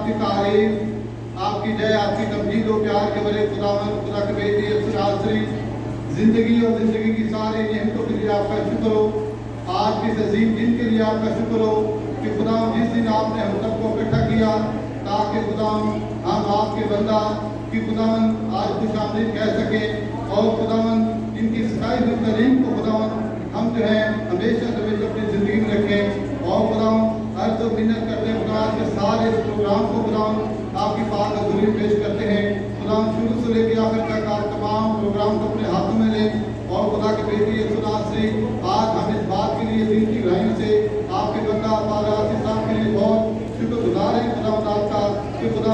की तारीफ, आपकी जय, आपकी तमजीद और प्यार के बड़े खुदावन, खुदा के बेटी नासरी जिंदगी और जिंदगी की सारी नेमतों के लिए आपका शुक्र हो। आज के इस अजीम दिन के लिए आपका शुक्र हो कि खुदा जिस दिन आपने हम सबको इकट्ठा किया ताकि खुदा हम आपके बंदा कि खुदावन आज खुशामदीद कह सके और खुदावन इनकी सिखाई हुई तरीम को खुदावन हम जो है हमेशा अपनी ज़िंदगी में रखें। और खुदावन हर तो मिन्नत करते हैं खुदा के सारे इस प्रोग्राम को खुदावन आपकी पाक हज़ूरी पेश करते हैं। खुदावन शुरू से लेकर आखिर तक आप तमाम प्रोग्राम को अपने हाथों में लें और खुदा के बेटी नासरी आज हम इस बात के लिए दिल की गहराइयों से आपके बंदा फादर आसिफ साहब के लिए बहुत शुक्रगुजार हैं खुदा आपका कि खुदा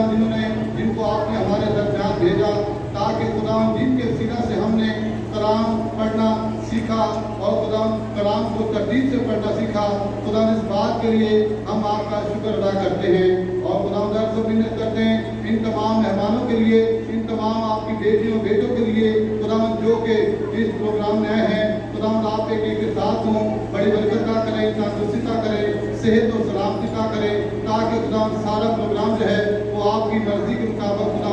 जिनको आपने हमारे दरमियान भेजा ताकि खुदा जिनके सीना से हमने कलाम पढ़ना सीखा और खुदा कलाम को तरतीब से पढ़ना सीखा। खुदा इस बात के लिए हम आपका शुक्र अदा करते हैं और खुदा दर्द को मिन्नत करते हैं इन तमाम मेहमानों के लिए, इन तमाम आपकी बेटियों बेटों के लिए खुदा जो कि इस प्रोग्राम में आए हैं। खुदा आप एक के साथ हों, बड़ी बरकत का करें, तंदुरुस्ती करें, सेहत और सलामती का करें ताकि खुदा सारा प्रोग्राम जो है वो आपकी मर्जी के मुताबिक खुदा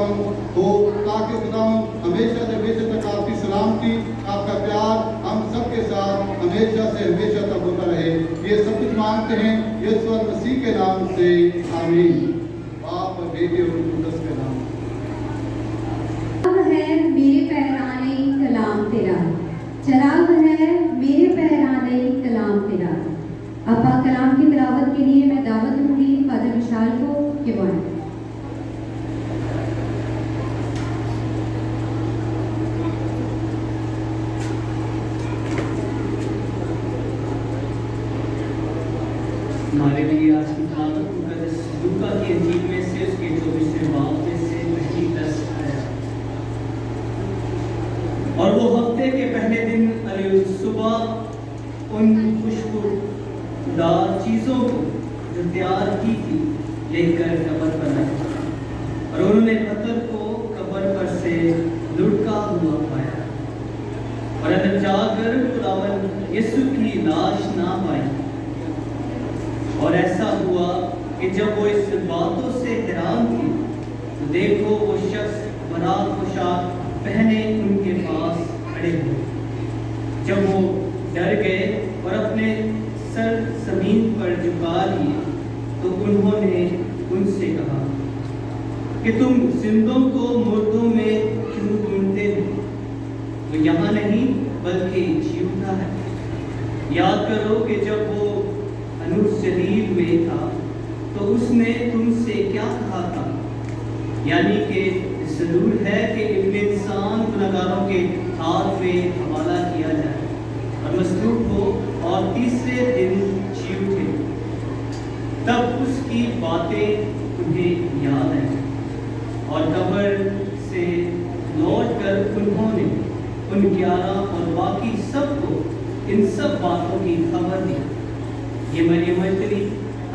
हो ताकि खुदा हमेशा से हमेशा तक आपकी सलामती आपका प्यार हम सबके साथ हमेशा से हमेशा तक होता रहे। ये सब कुछ मांगते हैं यीशु मसीह के नाम से, आमीन। बाप और बेटे और कुदस के नाम है मेरे पैराने कलाम तेरा, चराग है मेरे पैराने कलाम तेरा। अपा कलाम की तिलावत के लिए मैं दावत दूंगी फादर विशाल को कि वो हमारे लिए आज की तिलावत मुकद्दस लूका की इंजील में से उसके 24वें बाब में से पहली 10 आयत। और वो हफ्ते के पहले दिन सुबह उन खुशबूदार चीज़ों को जो तैयार की थी लेकर कब्र पर आए और उन्होंने पत्थर को कब्र पर से लुढ़का हुआ पाया और अंदर जाकर खुदावंद यीशु की लाश ना पाई। और ऐसा हुआ कि जब वो इस बातों से हैरान थी तो देखो वो शख्स बड़ा पोशाक पहने उनके पास खड़े हुए। जब वो डर गए और अपने सर जमीन पर झुका लिए तो उन्होंने उनसे कहा कि तुम जिंदों को मुर्दों में क्यों ढूंढते हो? वो यहाँ नहीं बल्कि जी उठा है। याद करो कि जब वो शरीर में था तो उसने तुमसे क्या कहा था, यानी कि जरूर है कि इब्न इंसान गुनहगारों के हाथ में हवाला किया जाए और मसलूब हो और तीसरे दिन जी उठे। तब उसकी बातें तुम्हें याद है और कब्र से लौटकर उन्होंने उन 11 और बाकी सबको इन सब बातों की खबर दी। ये मरियम मजदली,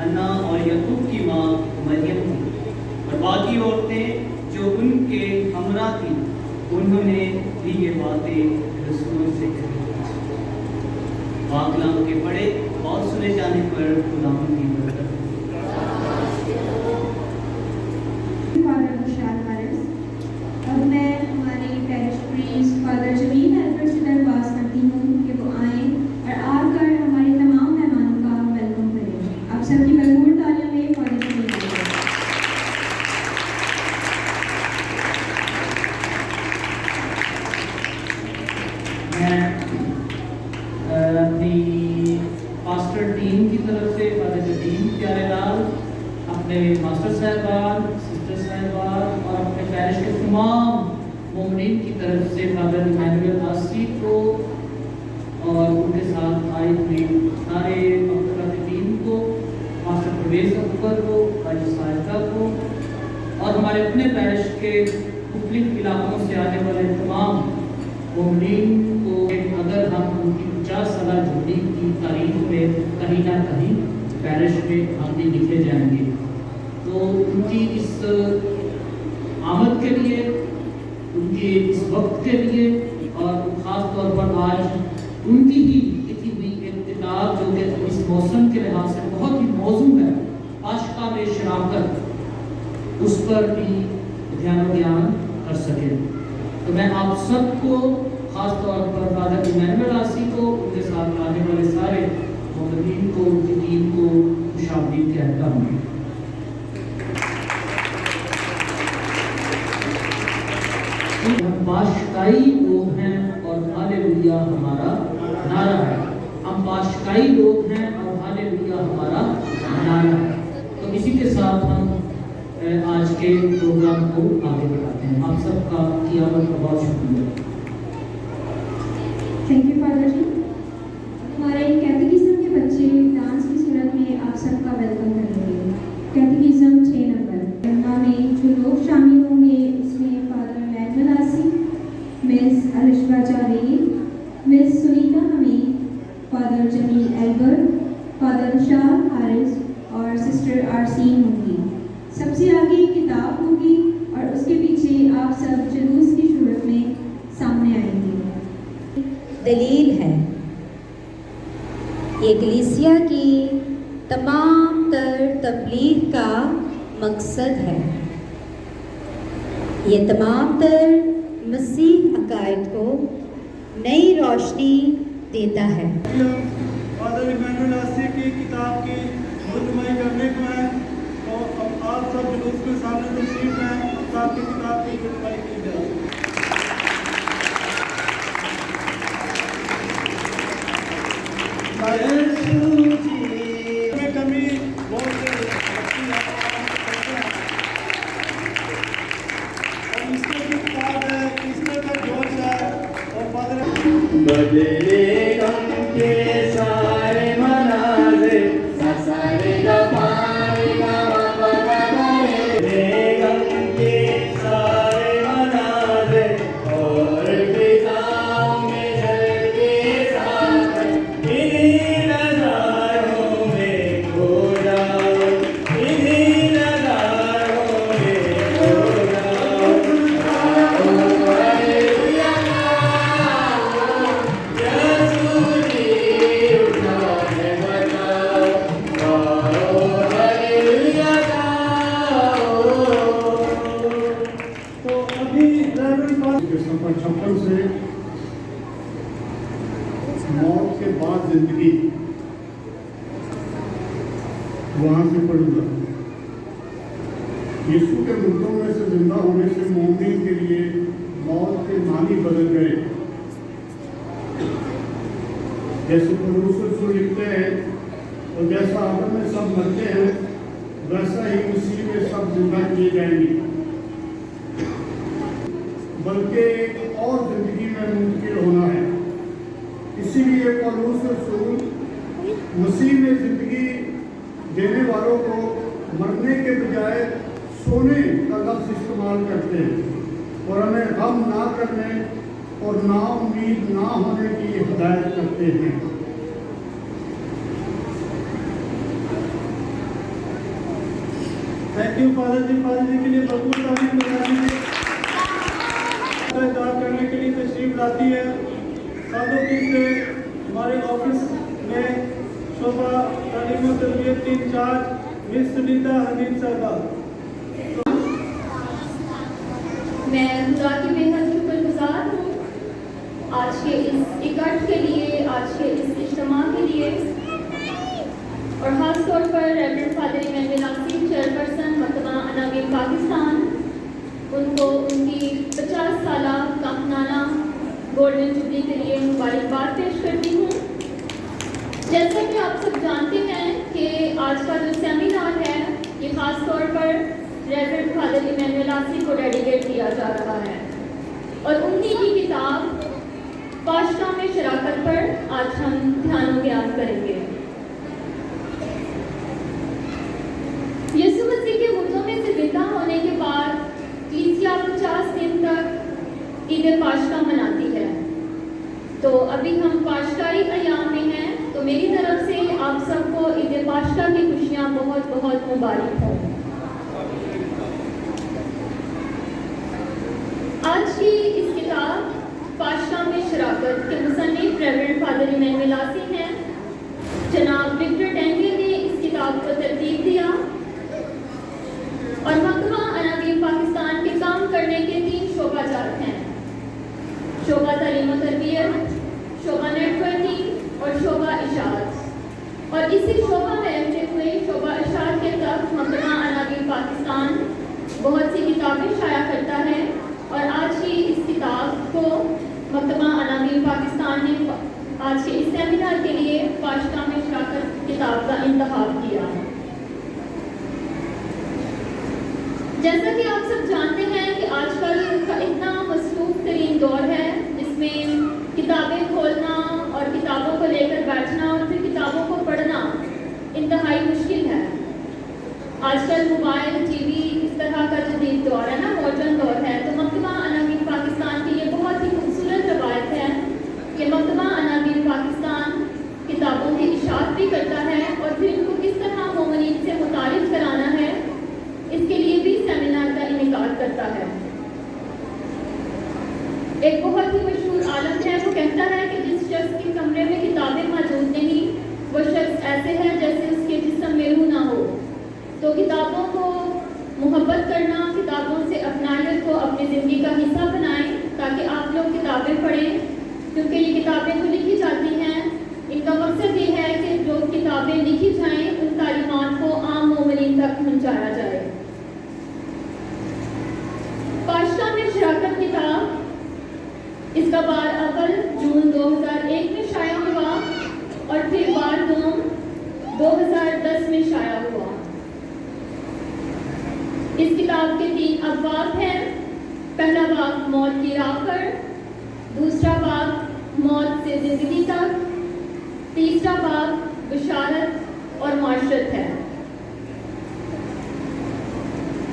अन्ना और यकूब की माँ मरियम थी और बाकी औरतें जो उनके हमरा थी उन्होंने भी ये बातें रसूलों से कही। पाक कलाम के पढ़े और सुने जाने पर खुदाम की बरकत। अब मैं हमारे पैरिश प्रीस्ट फादर जमीन एल्बर्ट से दरख्वास्त करती हूँ कि वो आए और आकर हमारे तमाम मेहमानों का वेलकम करें। आप सबकी भरपूर तालियों में फादर जमीन अपनी मास्टर टीम की तरफ से फादर जमीन प्यारे लाल, अपने मास्टर साहबान, सिस्टर साहबान और अपने पैरिश के तमाम मोमिनीन की तरफ से फादर इमैनुअल नासरी को और उनके साथ आए हुए सारे टीम को, मास्टर प्रवेश अकबर को, हाजी साहिदा को और हमारे अपने पैरिश के मुख्तलिफ इलाकों से आने वाले तमाम मोमिनीन को अगर हम उनकी 50 साल जिंदगी की तारीख में कहीं ना कहीं पैरिश में आगे लिखे जाएंगे तो उनकी इस आमद के लिए, उनके इस वक्त के लिए और ख़ास तौर पर आज उनकी ही लिखी हुई एक किताब जो कि इस मौसम के लिहाज से बहुत ही मौजूद है, आशिका में शराकत, पर भी ध्यान कर सकें। तो मैं आप सबको खास तौर पर फादर इमैनुअल आसी को, उनके साथ आने वाले सारे मोहम्मदीन को, उनकी टीम को खुशामदीद कहता हूँ। हम बाशकाई लोग हैं और हालेलुया हमारा नारा है। हम बाशकाई लोग हैं और हालेलुया हमारा नारा है। तो इसी के साथ हम आज के प्रोग्राम को आगे बढ़ाते हैं। आप सबका क़यामत का बहुत शुक्रिया। थैंक यू फादर जी। हमारे कैटेकिज्म के बच्चे डांस की सूरत में आप सबका वेलकम करेंगे। कैटेकिज्म 6 नंबर में जो लोग शामिल होंगे उसमें father Emmanuel Asi, miss Alishba Javed, miss Sunita Hameed, father Jamil Albert, father Shah Haris और सिस्टर आरसीन होंगी। सबसे आगे किताब होगी और उसके पीछे आप सब जुलूस की सूरत में सामने आएंगे। दलील है, एकलीसिया की तमाम तर तबलीग का मकसद है। ये तमाम तर मसीह अकायद को नई रोशनी देता है। फादर इमैनुअल आसी की किताब की रुजमाई करने को है, तो अब आप सब जुलूस के सामने तशरीफ हैं, आपकी किताब की रुजमाई की जाए। में कमी बहुत लगती है और इसमें जो किताब है, इसमें का जोश है और फादर बदले गम के सारे मनाज़े सारे गपारे बदले गम के सारे मनाज़े और फिजाओं में झलके साथ इन्हीं नज़ारों में खो जाओ, इन्हीं नज़ारों में खो जाओ। तो अभी के सफर 56 से मौत के बाद जिंदगी, वहां से पढ़ूंगा। यीशु के मुर्दों में से जिंदा होने से मोमिन के लिए मौत के मानी बदल गए। जैसे पौलुस रसूल लिखते हैं, और जैसा आदम में सब मरते हैं वैसा ही मसीह में सब जिंदा किए जाएंगे, बल्कि एक और जिंदगी में मुंतकिल होना है। इसीलिए पौलुस रसूल मसीह में जिंदगी देने वालों को मरने के बजाय सोने का लफ्ज़ इस्तेमाल करते हैं और हमें गम ना करने और ना उम्मीद ना होने की हिदायत करते हैं। थैंक यू फादर जी के लिए भरपूर तारीफ बताने करने के लिए तशरीफ लाती है। सालों की से हमारे ऑफिस में शोभा तालीम और तरबियत की इंचार्ज मिस सुनीता हमीद साहबा। मैं खुदा की बेहद शुक्रगुजार हूँ आज के इस इकट्ठ के लिए, आज के इस इज्तिमा के लिए, और ख़ास तौर पर रेवरेंड फादर इमैनुअल आसी चेयरपर्सन मकतबा अनावील पाकिस्तान, उनको उनकी 50 साला कामनाना गोल्डन जुबली के लिए मुबारकबाद पेश करती हूँ। जैसा कि आप सब जानते हैं कि आज का जो सेमिनार है ये ख़ास तौर पर रेवरेंड फादर इमैनुअल आसी को डेडिकेट किया जा रहा है और उन्हीं की किताब पाशका में शराकत पर आज हम ध्यान ज्ञान करेंगे। यीशु मसीह के मुर्दों में से जिंदा होने के बाद कलीसिया 50 दिन तक ईद पाशका मनाती है। तो अभी हम पाशकाई अयाम में हैं, तो मेरी तरफ से आप सबको ईद पाशका की खुशियाँ बहुत बहुत मुबारक हों। आज की इस किताब पाशका में शराकत के मुसन्निफ रेवरेंड फादर इमैनुअल आसी हैं। जनाब विक्टर डेंगे ने इस किताब को तरतीब दिया और मकतबा अनावील शोभा तालीम और तरबियत, शोभा नेटवर्किंग और शोभा इशाअत। और इसी शोभा में रहते हुए शोभा इशाअत के तहत मकतबा अनाबील पाकिस्तान बहुत सी किताबें शाया करता है और आज की इस किताब को मकतबा अनाबील पाकिस्तान ने आज के इस सेमिनार के लिए पाशका में शिराकत किताब का इंतखाब किया। जैसा कि आप सब जानते हैं कि आजकल का इतना मसरूफ तरीन दौर है जिसमें किताबें खोलना और किताबों को लेकर बैठना और फिर किताबों को पढ़ना इंतहाई मुश्किल है। आजकल मोबाइल, टीवी इस तरह का जदीद दौर है ना, मॉडर्न दौर है। तो मकतबा अनाबील पाकिस्तान की ये बहुत ही खूबसूरत रवायत है कि मकतबा अनाबील पाकिस्तान किताबों की इशाअत भी करता है और फिर इनको किस तरह मोमिनीन से मुतारिफ कराना है इसके लिए भी सेमिनार का इनेकाद करता है। एक बहुत ही मशहूर आलम है, वो कहता है कि जिस शख्स के कमरे में किताबें मौजूद नहीं वो शख्स ऐसे है जैसे उसके जिस्म में रूह ना हो। तो किताबों को मोहब्बत करना, किताबों से अपनायत को अपनी ज़िंदगी का हिस्सा बनाएं ताकि आप लोग किताबें पढ़ें, क्योंकि ये किताबें जो लिखी जाती हैं इनका मकसद ये है कि जो किताबें लिखी जाएं उन तालीमात को आम मोमिनीन तक पहुँचाया जाए। पाशका में शिराकत किताब इसका बार अव्वल जून 2001 में शाया हुआ और फिर बार दोम 2010 में शाया हुआ। इस किताब के 3 अबवाब हैं। पहला बाब मौत की राह पर, दूसरा बाब मौत से ज़िंदगी तक, तीसरा बाब बशारत और माशरत है।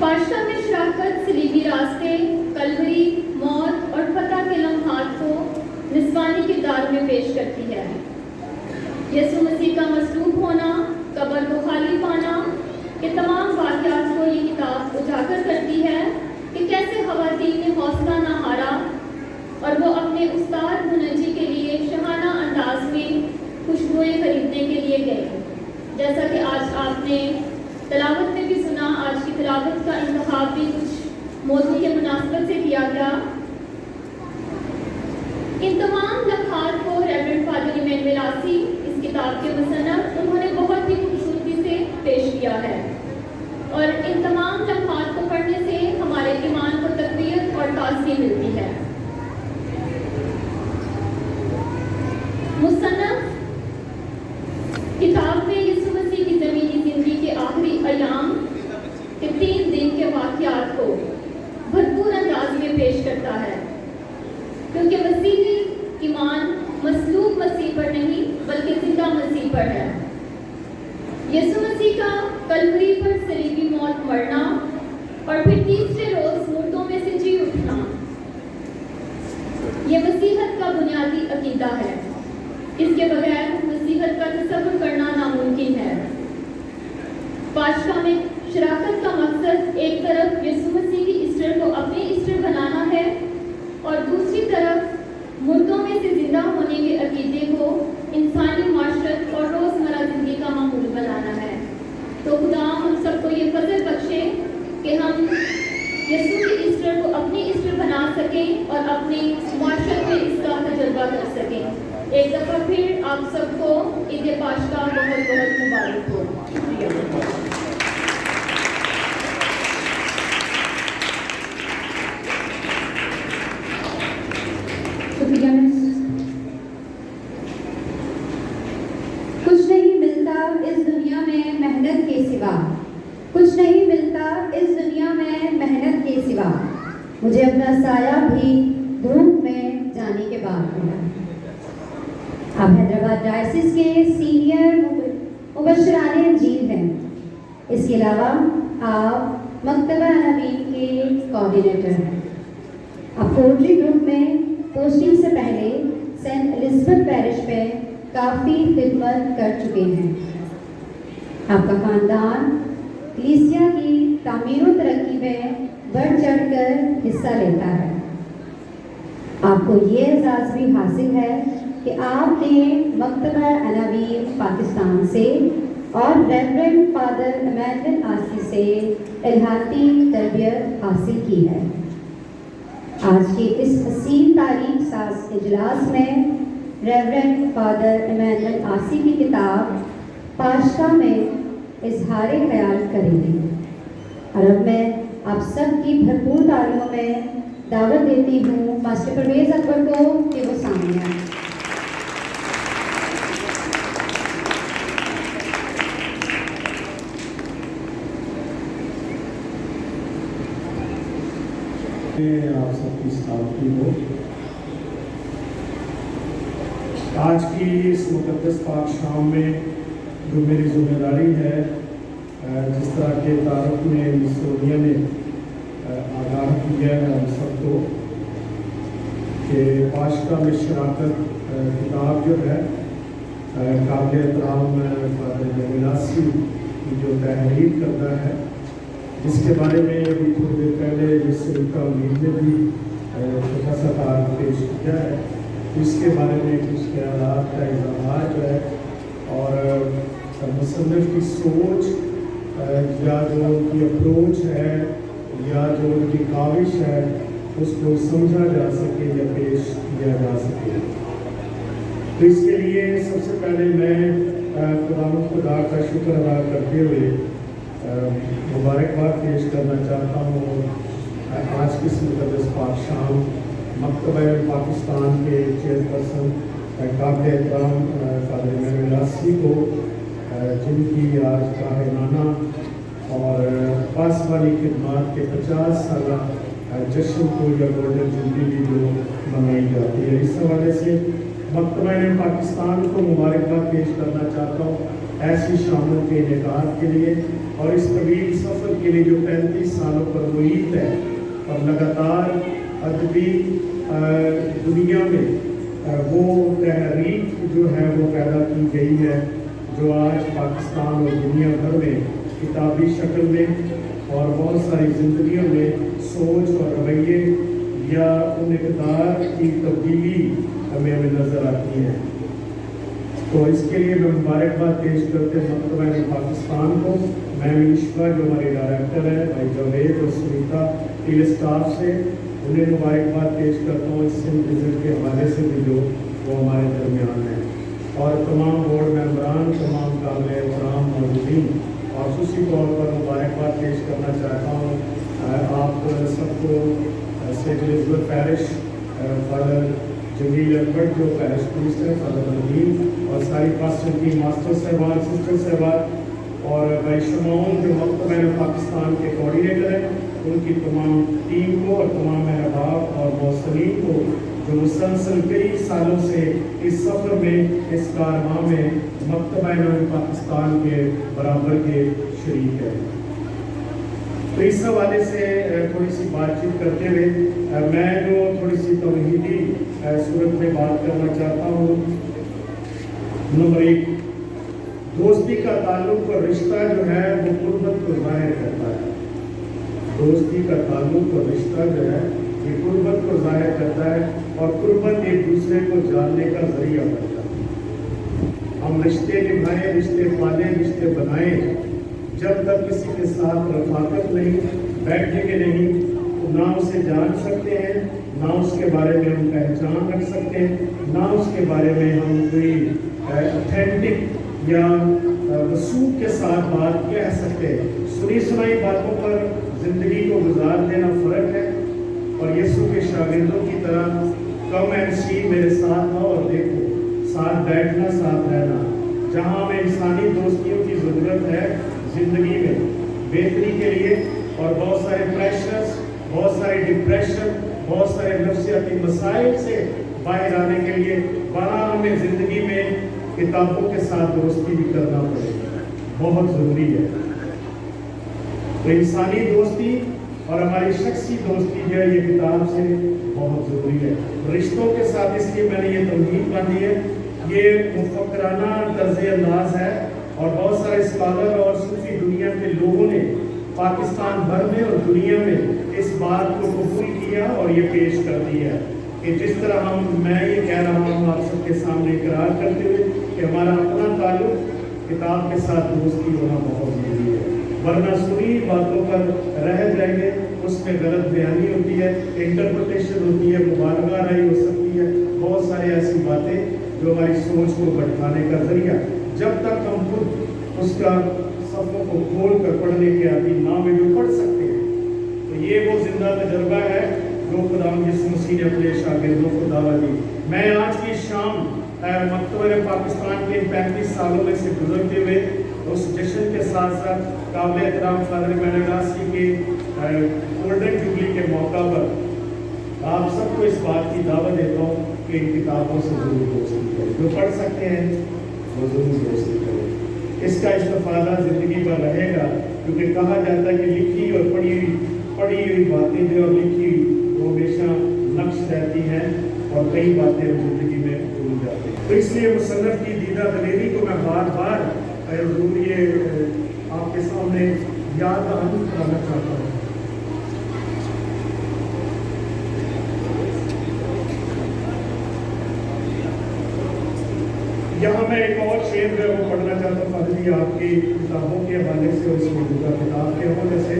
पाशका में शिराकत सलीबी रास्ते, कलवरी, मौत और फतह के लम्हात को निस्वानी किरदार में पेश करती है। यसु मसीह का मसलूब होना, कब्र को खाली पाना के तमाम वाक़यात को ये किताब उजागर करती है कि कैसे ख़वातीन ने हौसला न हारा और वो अपने उस्ताद मुनज्जी के लिए शहाना अंदाज में खुशबुएं खरीदने के लिए गए। जैसा कि आज आपने तिलावत में भी सुना, आज की तिलावत का इंतखाब भी कुछ मौजू के मुनासबत से किया गया। इन तमाम लम्हात को रेवरेंड फादर इमैनुअल आसी इस किताब के मुसन्नफ उन्होंने बहुत ही खूबसूरती से पेश किया है और इन तमाम लम्हात को पढ़ने से हमारे ईमान को तक़वियत और ताज़गी मिलती है। मुसन्नफ किताब में यीशु मसीह की ज़मीनी ज़िंदगी के आखिरी अयाम के 3 दिन के वाक़यात को भरपूर अंदाज में पेश करता है, क्योंकि मसीही ईमान मसलूब मसीह पर नहीं बल्कि ज़िंदा मसीह पर है। यीशु मसीह का कलवरी पर सलीबी मौत मरना और फिर तीसरे रोज़ मुर्दों में से जी उठना, ये मसीहत का बुनियादी अकीदा है। इसके बगैर मसीहत का तसव्वुर करना नामुमकिन है। पाशका में शिराकत का मकसद एक तरफ यीशु मसीह की ईस्टर को अपनी ईस्टर बनाना है और दूसरी तरफ मुर्दों में से जिंदा होने के अकीदे को इंसानी माशरत और रोज़मर्रा ज़िंदगी का मामूल बनाना है। तो खुदा हम सबको ये फजल बख्शे कि हम यीशु की ईस्टर को अपनी ईस्टर बना सकें और अपनी माशरत में इसका तजर्बा कर सकें। एक दफ़ा फिर आप सबको ईद पाशका बहुत बहुत मुबारक हो। शुक्रिया। कुछ नहीं मिलता इस दुनिया में मेहनत के सिवा, कुछ नहीं मिलता इस दुनिया में मेहनत के सिवा, मुझे अपना साया भी धूप में जाने के बाद मिला। आप हैदराबाद डायसिस के सीनियर मुबशराने अंजीर हैं। इसके अलावा आप मकतबा अनाबील के कोऑर्डिनेटर हैं। आप पोल्ट्री ग्रुप में पोस्टिंग से पहले सेंट एलिज़ाबेथ पैरिश में काफ़ी खिदमत कर चुके हैं। आपका ख़ानदान कलीसिया की तामीर व तरक्की में बढ़ चढ़ कर हिस्सा लेता है। आपको ये एहसास भी हासिल है कि आपने मकतबा अनाबील पाकिस्तान से और रेवरेंड फादर इमैनुअल आसी से इल्हाती तरबियत हासिल की है। आज के इस हसीन तारीख साज इजलास में रेवरेंड फादर इमैनुअल आसी की किताब पाशका में इजहार ख्याल करेंगे। और अब मैं आप सब की भरपूर तालियों में दावत देती हूँ मास्टर परवेज अकबर को कि वो सामने आए। आप सबकी सलामती हो। आज की इस मुकद्दस पाक शाम में जो मेरी जिम्मेदारी है, जिस तरह के तारुफ में मिसरोनिया ने आगाह किया है हम सबको कि पाशका में शराकत किताब जो है काबिल एहतराम फादर इमैनुअल की जो तहरीर करता है, जिसके बारे में अभी थोड़ी देर पहले जिससे उनका उम्मीद ने भी छोटा सा तार पेश किया है, इसके बारे में कुछ ख्यालात का इजहार जो है और मुसन्निफ की सोच या जो उनकी अप्रोच है या जो उनकी काविश है उसको समझा जा सके या पेश किया जा सके। तो इसके लिए सबसे पहले मैं खुदावंद खुदा का शुक्र अदा करते हुए मुबारकबाद पेश करना चाहता हूँ आज की इस मुकद्दस पाक शाम मकतबा पाकिस्तान के चेयरपर्सन काबिल एहतराम फादर इमैनुअल आसी को, जिनकी आज काहिनाना और पास वाली खिदमात के 50 साल जश्न को या गोल्डन जुबली जो मनाई जाती है, इस हवाले से मकतबा पाकिस्तान को मुबारकबाद पेश करना चाहता हूँ ऐसी शामों के इनेकाद के लिए और इस तवील सफ़र के लिए जो 35 सालों पर मुईद है और लगातार अदबी दुनिया में वो तहरीक जो है वो पैदा की गई है, जो आज पाकिस्तान और दुनिया भर में किताबी शक्ल में और बहुत सारी ज़िंदगियों में सोच और रवैये या उन इक़दार की तब्दीली हमें नज़र आती है। तो इसके लिए मैं मुबारकबाद पेश करते हैं मकतबा पाकिस्तान को। मैं मिनिस्ट्रा जो हमारे डायरेक्टर है भाई जवेद और सुनीता टील स्टाफ से उन्हें मुबारकबाद पेश करता हूँ इस विजिट के हवाले से भी जो वो हमारे दरमियान है, और तमाम बोर्ड मेम्बरान, तमाम काबिल एहतराम मौजूदीन और खुशी तौर पर मुबारकबाद पेश करना चाहता हूँ आप सबको saint Elizabeth parish father Jamil Akbar जो पैरिश प्रीस्ट है, फादर नदीम और सारी पास्टर की मास्टर साहबान, सिस्टर साहबान और भाई शमाउन जो मकतबा पाकिस्तान के कोऑर्डिनेटर हैं, उनकी तमाम टीम को और तमाम अहबाब और मौसलीन को जो मुसलसल कई सालों से इस सफ़र में, इस कारवां में मकतबा पाकिस्तान के बराबर के शरीक है। तो इस हवाले से थोड़ी सी बातचीत करते हुए मैं जो थोड़ी सी तौहीदी सूरत में बात करना चाहता हूँ। नंबर 1, दोस्ती का ताल्लुक और रिश्ता जो है वो कुर्बत को ज़ाहिर करता है। दोस्ती का ताल्लुक और रिश्ता जो है ये कुर्बत को ज़ाहिर करता है और कुर्बत एक दूसरे को जानने का जरिया बनता है। हम रिश्ते निभाएं, रिश्ते पालें, रिश्ते बनाएं, जब तक किसी के साथ रफाकत नहीं, बैठेंगे नहीं, तो ना उसे जान सकते हैं, ना उसके बारे में हम पहचान रख सकते हैं, ना उसके बारे में हम कोई ऑथेंटिक या वसूख के साथ बात कह सकते हैं। सुनी सुनाई बातों पर ज़िंदगी को गुजार देना फ़र्क है और यीशु के शागिर्दों की तरह कम एंड सी मेरे साथ आओ और देखो, साथ बैठना, साथ रहना। जहाँ हमें इंसानी दोस्तियों की ज़रूरत है ज़िंदगी में बेहतरी के लिए और बहुत सारे प्रेशर्स, बहुत सारे डिप्रेशन, बहुत सारे नफ्सियाती मसाइल से बाहर आने के लिए वहाँ हमें ज़िंदगी में किताबों के साथ दोस्ती भी करना पड़ेगा, बहुत ज़रूरी है। तो इंसानी दोस्ती और हमारी शख्सी दोस्ती जो है ये किताब से बहुत ज़रूरी है। रिश्तों के साथ इसलिए मैंने ये तमहीद बांधी है, ये मुफक्राना तर्ज़ अंदाज है और बहुत सारे स्कॉलर और सूफी दुनिया के लोगों ने पाकिस्तान भर में और दुनिया में इस बात को कबूल किया और ये पेश कर दिया कि जिस तरह मैं ये कह रहा हूँ आप सबके सामने इकरार करते हुए कि हमारा अपना ताल्लुक किताब के साथ दोस्ती होना बहुत ज़रूरी है, वरना सुनी बातों पर रह जाएंगे उसमें गलत बयानी होती है, इंटरप्रिटेशन होती है, मुबालगा राई हो सकती है, बहुत सारी ऐसी बातें जो हमारी सोच को भटकाने का जरिया। जब तक हम खुद उसका सफ़ों को खोल कर पढ़ने के आदि ना में जो पढ़ सकते हैं, तो ये वो जिंदा तजर्बा है जो खुदावंद यीशु मसीह ने अपने शागिर्दों को दावा दी। मैं आज की शाम मकतबे पाकिस्तान के 35 सालों में से गुजरते हुए उस जश्न के साथ साथ काबिल एहतराम फादर मैनासी के गोल्डन जुबली के मौका पर आप सबको इस बात की दावत देता हूँ कि इन किताबों से जरूर दोस्ती करें, जो पढ़ सकते हैं वो जरूर दोस्ती करें। इसका इस्तेफादा ज़िंदगी भर रहेगा, क्योंकि कहा जाता है कि लिखी और पढ़ी हुई बातें जो और लिखी वो हमेशा नक्श रहती हैं और कई बातें ज़िंदगी में भूल जाती हैं। तो इसलिए मुसन्नफ़ की दीदा दलेरी को मैं बार बार जरूर ये आपके सामने याद दहानी कराना चाहता हूँ। यहाँ मैं एक और शेर जो है वो पढ़ना चाहता हूँ फादर जी, आपकी किताबों के हवाले से, उस मौजूदा किताब के हवाले से,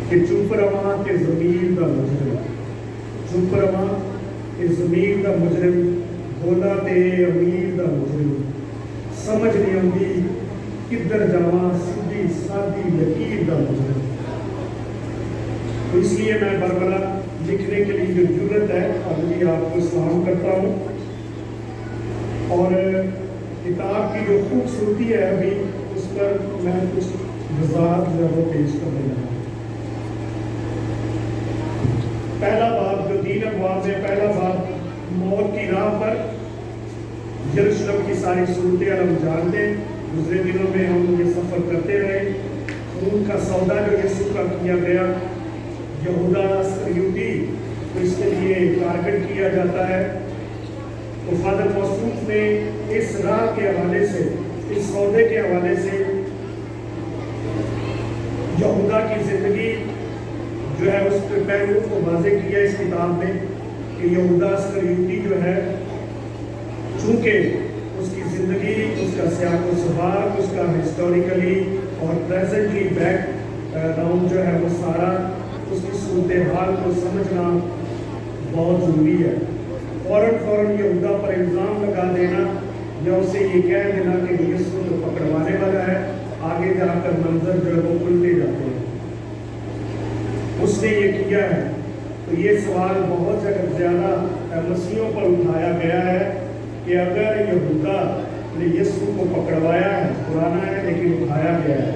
कि चुप रवा के ज़मीर दा मुजरिम, चुप रवा के ज़मीर दा मुजरिम, बोला ते अमीर दा मुजरिम, समझ नहीं आती किधर जावा सीधी सादी लकीर दा मुजरिम। तो इसलिए मैं बरबरा लिखने के लिए जो जरूरत है फादर जी आपको सलाम करता हूँ, और किताब की जो खूबसूरती है अभी उस पर मैं कुछ वज़ाहत जो है वो पेश कर रहा हूँ। पहला बाब जो 3 अबवाब में, पहला बाब मौत की राह पर यरूशलेम की सारी सूरतें हम जानते हैं। दूसरे दिनों में हम ये सफ़र करते रहे। खून का सौदा जो यीशु का किया गया, यहूदा इस्करियोती तो इसके लिए टारगेट किया जाता है। तो फादर मौसूफ ने इस राह के हवाले से, इस सौदे के हवाले से यहूदा की ज़िंदगी जो है उस पहलू को वाज़ेह किया इस किताब में कि यहूदा इस्करियोती जो है, चूँकि उसकी ज़िंदगी, उसका सियाक़ो सबाक़, उसका हिस्टोरिकली और प्रेजेंटली बैकग्राउंड जो है वो सारा, उसकी सूरत हाल को समझना बहुत ज़रूरी है। फ़ौरन यहूदा पर इल्ज़ाम लगा देना या उसे ये कह देना कि यीशु तो पकड़वाने वाला है, आगे जाकर मंजर जो है वो उल्टे जाते हैं। उसने ये किया है। तो ये सवाल बहुत ज़्यादा मसीहों पर उठाया गया है कि अगर यहूदा ने यीशु को पकड़वाया है, पुराना है लेकिन उठाया गया है,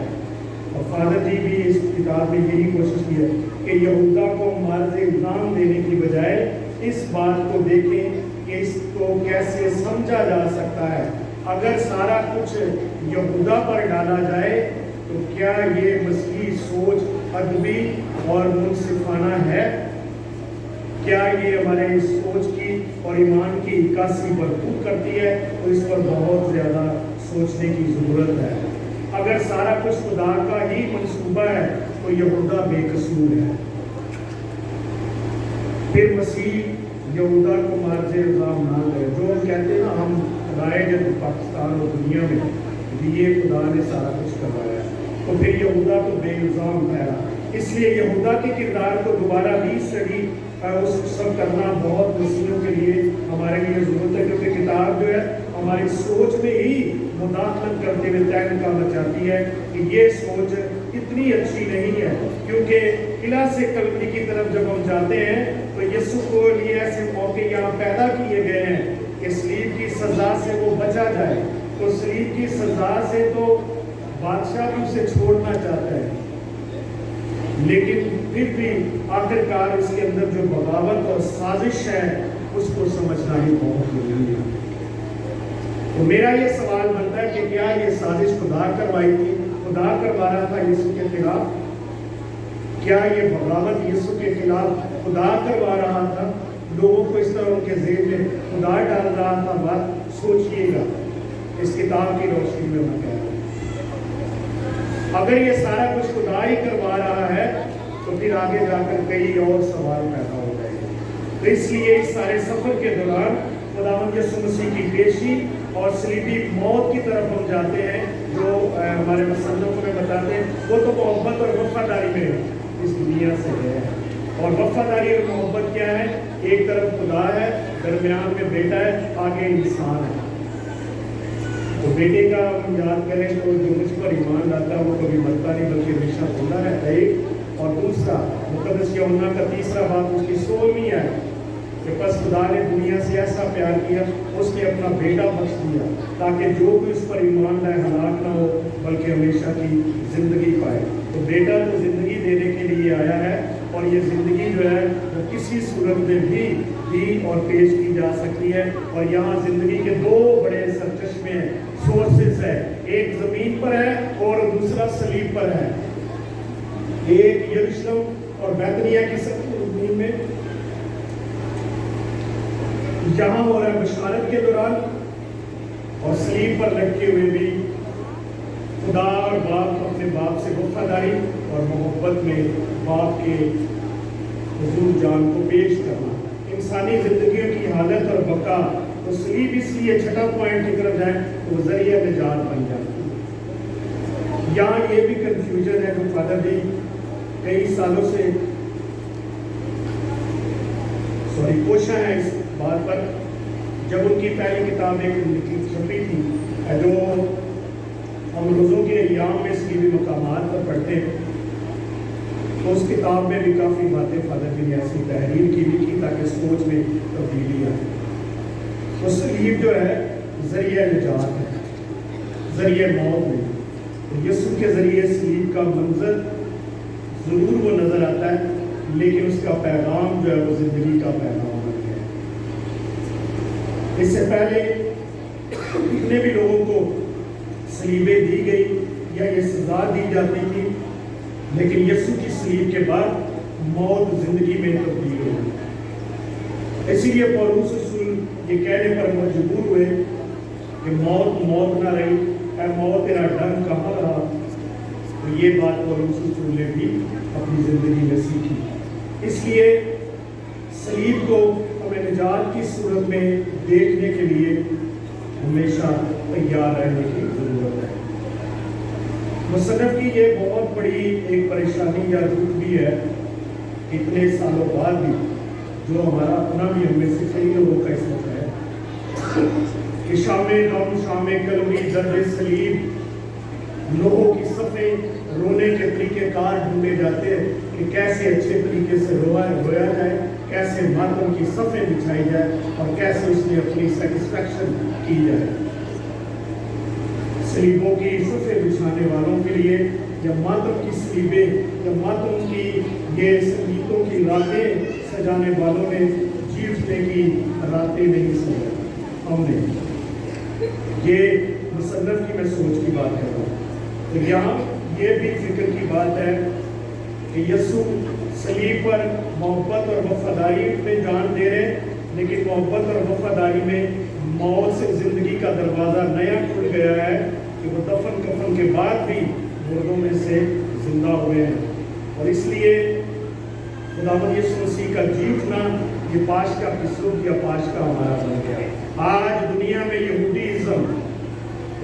और फादर जी भी इस किताब में यही कोशिश की है कि यहूदा को मार्ज़ इल्ज़ाम देने की बजाय इस बात को देखें कि इसको कैसे समझा जा सकता है। अगर सारा कुछ यहूदा पर डाला जाए तो क्या ये मसीही सोच अदबी और मुनसिफाना है? क्या ये हमारे सोच की और ईमान की इक्कासी भरपूर करती है? तो इस पर बहुत ज़्यादा सोचने की ज़रूरत है। अगर सारा कुछ खुदा का ही मंसूबा है तो यहूदा बेकसूर है। फिर मसीह यहूदा को मार्ज़ इल्ज़ाम ना करे। जो हम कहते हैं ना, हम खुदाए जब पाकिस्तान और दुनिया में ये खुदा ने सारा कुछ करवाया, तो फिर यहूदा तो बेइल्ज़ाम ठहरा। इसलिए यहूदा के किरदार को दोबारा रीस्टडी उस सब करना बहुत मसीहों के लिए, हमारे लिए ज़रूरत है, क्योंकि किताब जो है हमारी सोच में ही मुदाखलत करते हुए तहलका मचाती है कि ये सोच इतनी अच्छी नहीं है। क्योंकि किला से कलवरी की तरफ जब हम जाते हैं तो यीशु को लिए ऐसे मौके यहाँ पैदा किए गए हैं कि सलीब की सज़ा से वो बचा जाए। तो सलीब की सज़ा से तो बादशाह भी उसे छोड़ना चाहता है, लेकिन फिर भी आखिरकार उसके अंदर जो बगावत और साजिश है उसको समझना ही बहुत जरूरी है। तो मेरा ये सवाल बनता है कि क्या ये साजिश खुदा करवाई थी, खुदा करवा रहा था यीशु के खिलाफ? क्या ये बगावत यीशु के खिलाफ खुदा करवा रहा था? लोगों को इस तरह उनके ज़हन में खुदा डाल रहा था? बात सोचिएगा इस किताब की रोशनी में मैं कह रहा हूँ। अगर ये सारा कुछ खुदा ही करवा रहा है तो फिर आगे जाकर कई और सवाल पैदा हो जाएंगे। तो इसलिए इस सारे सफ़र के दौरान खुदावंद यीशु मसीह की पेशी और सलीबी मौत की तरफ हम जाते हैं, जो हमारे मुसन्निफ़ में बताते हैं। वो तो मोहब्बत और वफादारी में है, इस दुनिया से गए हैं। और वफादारी और मोहब्बत क्या है? एक तरफ खुदा है, दरमियान में बेटा है, आगे इंसान है। तो बेटे का हम याद करें तो जो मुझ पर ईमान लाता है वो कभी मरता नहीं बल्कि हमेशा जिंदा रहता है। एक और दूसरा मुकद्दस यूहन्ना का तीसरा बात उसकी 16वीं है कि बस खुदा ने दुनिया से ऐसा प्यार किया उसने अपना बेटा बख्श दिया ताकि जो भी उस पर ईमान लाए हलाक ना हो बल्कि हमेशा की ज़िंदगी पाए। तो बेटा तो ज़िंदगी देने के लिए आया है और ये ज़िंदगी जो है वो किसी सूरत में भी दी और पेश की जा सकती है। और यहाँ ज़िंदगी के दो बड़े सरचश्मे हैं, सोर्सेस है, एक ज़मीन पर है और दूसरा सलीब पर है। एक यरूशलेम और बैतनिया की ज़मीन में यहाँ हो रहा है बशारत के दौरान, और सलीब पर लटके हुए भी खुदा और बाप अपने बाप से वफादारी और मोहब्बत में बाप के हुजूर जान को पेश करना, इंसानी जिंदगियों की हालत और बका। तो सलीब इसलिए छठा पॉइंट की तरफ जाए तो वो जरिया निजात बन जाती है। यहाँ ये भी कंफ्यूजन है जो फादर जी कई सालों से कोशा है इस बात पर। जब उनकी पहली किताब एक छपी थी जो हम रोज़ों के अय्याम में सलीबी मकामात पर पढ़ते हैं तो उस किताब में भी काफ़ी बातें फादर जी ने ऐसी तहरीर की भी की ताकि सोच में तब्दीली आए। तो सलीब जो है ज़रिया निजात है, ज़रिए मौत में। तो यीशु के ज़रिए सलीब का मंजर ज़रूर वो नज़र आता है लेकिन उसका पैगाम जो है वो ज़िंदगी का पैगाम बन गया है। इससे पहले कितने भी लोगों को सलीबें दी गई या ये सज़ा दी जाती थी, लेकिन यीशु की सलीब के बाद मौत ज़िंदगी में तब्दील हो गई। इसीलिए पौलुस रसूल ये कहने पर मजबूर हुए कि मौत मौत ना रही, ऐ मौत तेरा डंक कहाँ रहा। तो ये बात पौलुस रसूल ने भी अपनी ज़िंदगी में सीखी। इसलिए सलीब को हमें निजात की सूरत में देखने के लिए हमेशा तैयार रहने की ज़रूरत है। मुसन्नफ़ की ये बहुत बड़ी एक परेशानी या दुख भी है इतने सालों बाद भी, जो हमारा अपना भी हमें से कई लोगों का इस वक्त है कि शामे गम शामे कलमी दर्द सलीब लोगों की सफ़े रोने के तरीक़ेकार ढूंढे जाते हैं कि कैसे अच्छे तरीके से रोया जाए, कैसे मातम की सफ़े बिछाई जाए और कैसे उसमें अपनी सेटिस्फैक्शन की जाए। सलीबों की सफ़े बिछाने वालों के लिए या मातम की सलीबें या मातम की ये संगीतों की रातें सजाने वालों ने जीवने की रातें नहीं सजाई। हमने ये मुसन्नफ़ की मैं सोच की बात कर रहा हूँ। तो यहाँ ये भी फिक्र की बात है कि यीशु सलीब पर मोहब्बत और वफादारी में जान दे रहे, लेकिन मोहब्बत और वफादारी में मौत से ज़िंदगी का दरवाज़ा नया खुल गया है कि वो दफन कफन के बाद भी मुर्दों में से जिंदा हुए हैं। और इसलिए खुदावंद यीशु मसीह का जी उठना ये पाशका की सुख या पाशका हमारा बन गया। आज दुनिया में यहूदीज़्म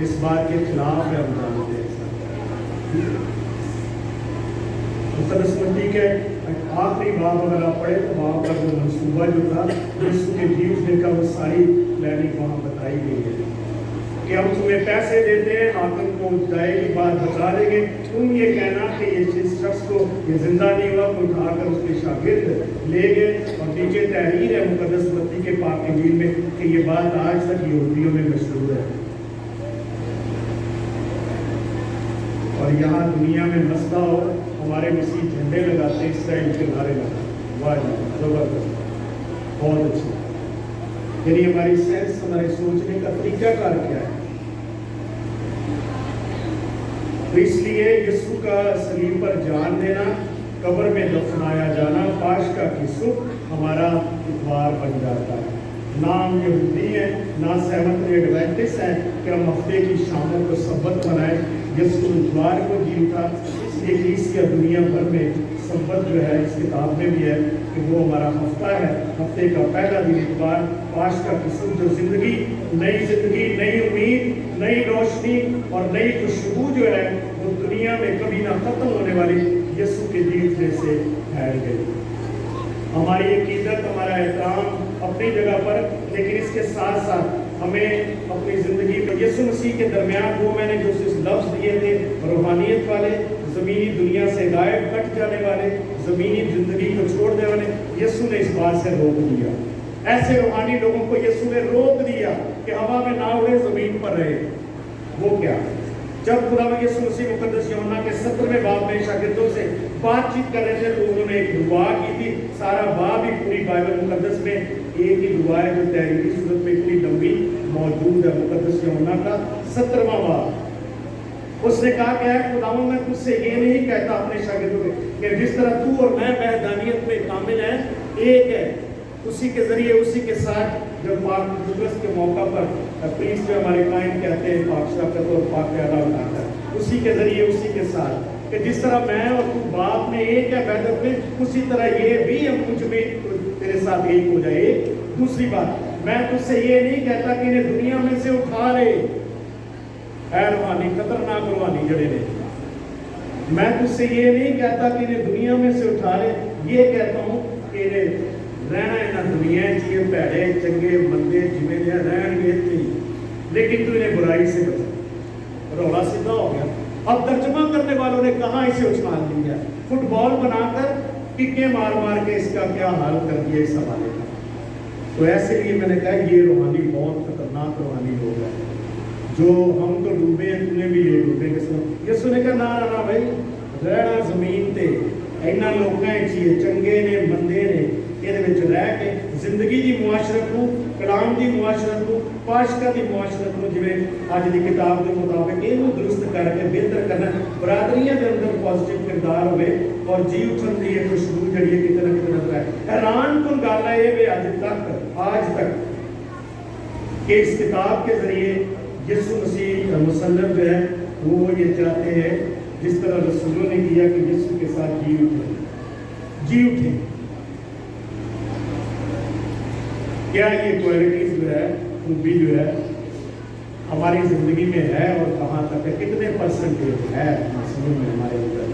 इस बात के खिलाफ है, हम जानते हैं। ठीक है, आखिरी बात अगर आप पढ़े तो वहाँ पर वो मनसूबा जो था यीशु के जी उठने का वो सारी प्लानिंग वहाँ बताई गई है कि हम तुम्हें पैसे देते हैं, हाकिम को जाएगी बात बता देंगे, तुम ये कहना कि ये जिस शख्स को ये जिंदा नहीं हुआ को उठाकर उसके शागिर्द ले गए। और नीचे तहरीर है मुकद्दस मत्ती के पाक इंजील में कि ये बात आज तक यहूदियों में मशहूर है। और यहाँ दुनिया में मसला हो हमारे मसीह झंडे लगाते हैं, इसराइल के नारे लगाते। वाह जी, जबरदस्त, बहुत अच्छा। यानी हमारी सेंस, हमारे सोचने का तरीका कार क्या है। तो इसलिए यीशु का सलीब पर जान देना, कब्र में दफनाया जाना पाशका की सुख हमारा इतवार बन जाता है। ना हम यहूदी हैं, ना सेवंथ एडवेंटिस्ट हैं कि हम हफ्ते की शामों को सब्बत बनाएं। यीशु इतवार को जी उठा, इसलिए कलीसिया दुनिया भर में सब्बत जो है इस किताब में भी है कि वो हमारा हफ्ता है। हफ्ते का पहला दिन इतवार पाशका की सुख, जो ज़िंदगी, नई उम्मीद, नई रोशनी और नई खुशबू जो है वो दुनिया में कभी ना ख़त्म होने वाली यीशु के जी उठने से ठहर गई। हमारी अकीदत, हमारा एहतराम अपनी जगह पर, लेकिन इसके साथ साथ हमें अपनी ज़िंदगी में यीशु मसीह के दरमियान वो मैंने जो लफ्ज़ दिए थे रूहानियत वाले, ज़मीनी दुनिया से गायब कट जाने वाले, ज़मीनी ज़िंदगी को छोड़ने वाले, यीशु ने इस बात से रोक दिया। ऐसे रूहानी लोगों को यीशु ने रोक दिया कि हवा में ना उड़े, ज़मीन पर रहे। वो क्या? जब खुदावंद यीशु मसीह मुकद्दस यूहन्ना के 17वें बाब में शागिर्दों से बातचीत कर रहे थे तो उन्होंने एक दुआ की थी। सारा बाब ही पूरी बाइबल मुकद्दस में एक ही दुआ है जो तहरीरी सूरत में इतनी लंबी मौजूद है। मुकद्दस यूहन्ना का 17वां बाब, उसने कहा क्या है, खुदावंद मैं तुझसे ये नहीं कहता अपने शागिर्दों को कि जिस तरह तू और मैं वहदानियत में कामिल है, एक है, उसी के जरिए उसी के साथ जब पाक जुलूस के मौका पर प्रीस्ट जो हमारे कायन कहते हैं पाक शफ़क़त और पाक प्याला उठाता है, उसी के जरिए उसी के साथ कि जिस तरह मैं और तू बाप में एक है वहदत में, उसी तरह ये भी हम मुझ में तेरे साथ एक हो जाए। दूसरी बात, मैं तुझसे ये नहीं कहता कि इन्हें दुनिया में से उठा ले, ऐ रूहानी खतरनाक रूहानी जड़े ने, मैं तुझसे ये नहीं कहता कि इन्हें दुनिया में से उठा ले, ये कहता हूँ कि इन्हें रहना इन्हें दुनिया चाहिए, भैड़े चंगे मंदे जिमें रहनगे इतने, लेकिन तू इन्हें बुराई से बचा। रौला सीधा हो गया। अब तर्जमा करने वालों ने कहा इसे उछाल दिया, फुटबॉल बनाकर किक्के मार मार के इसका क्या हाल कर दिया इस हवाले का। तो ऐसे लिए मैंने कहा ये रूहानी बहुत खतरनाक रूहानी लोग हैं, जो हम तो डूबे हैं, तूने भी ये डूबे के सब। यीशु ने कहा ना ना ना भाई, रहना जमीन ते इन्हां लोकां चाहिए, चंगे ने मंदे ने, ਇਹਦੇ ਵਿੱਚ ਰਹਿ ਕੇ ਜ਼ਿੰਦਗੀ ਦੀ ਮੁਆਸ਼ਰਤ ਨੂੰ, ਕਲਾਮ ਦੀ ਮੁਆਸ਼ਰਤ ਨੂੰ, ਪਾਸ਼ਕਾ ਦੀ ਮੁਆਸ਼ਰਤ ਨੂੰ ਜਿਵੇਂ ਅੱਜ ਦੀ ਕਿਤਾਬ ਦੇ ਮੁਤਾਬਕ ਇਹਨੂੰ ਦਰੁਸਤ ਕਰਕੇ ਬਿਹਤਰ ਕਰਨਾ, ਬਰਾਦਰੀਆਂ ਦੇ ਅੰਦਰ ਪੋਜ਼ਿਟਿਵ ਕਿਰਦਾਰ ਹੋਵੇ ਔਰ ਜੀ ਉਠਣ ਦੀ ਇਹ ਖੁਸ਼ਬੂ ਜਿਹੜੀ ਹੈ ਕਿਤੇ ਨਾ ਕਿਤੇ ਨਜ਼ਰ ਆਏ। हैरानकुन गल है ये आज तक कि इस किताब के जरिए यीशु मसीह मुसल्लम जो है वो ये चाहते हैं जिस तरह रसूलों ने किया कि यीशु के साथ जी उठे। क्या ये क्वालिटीज जो है, खूबी जो है हमारी जिंदगी में है और कहाँ तक है, कितने परसेंटेज है मसीह में हमारे अंदर।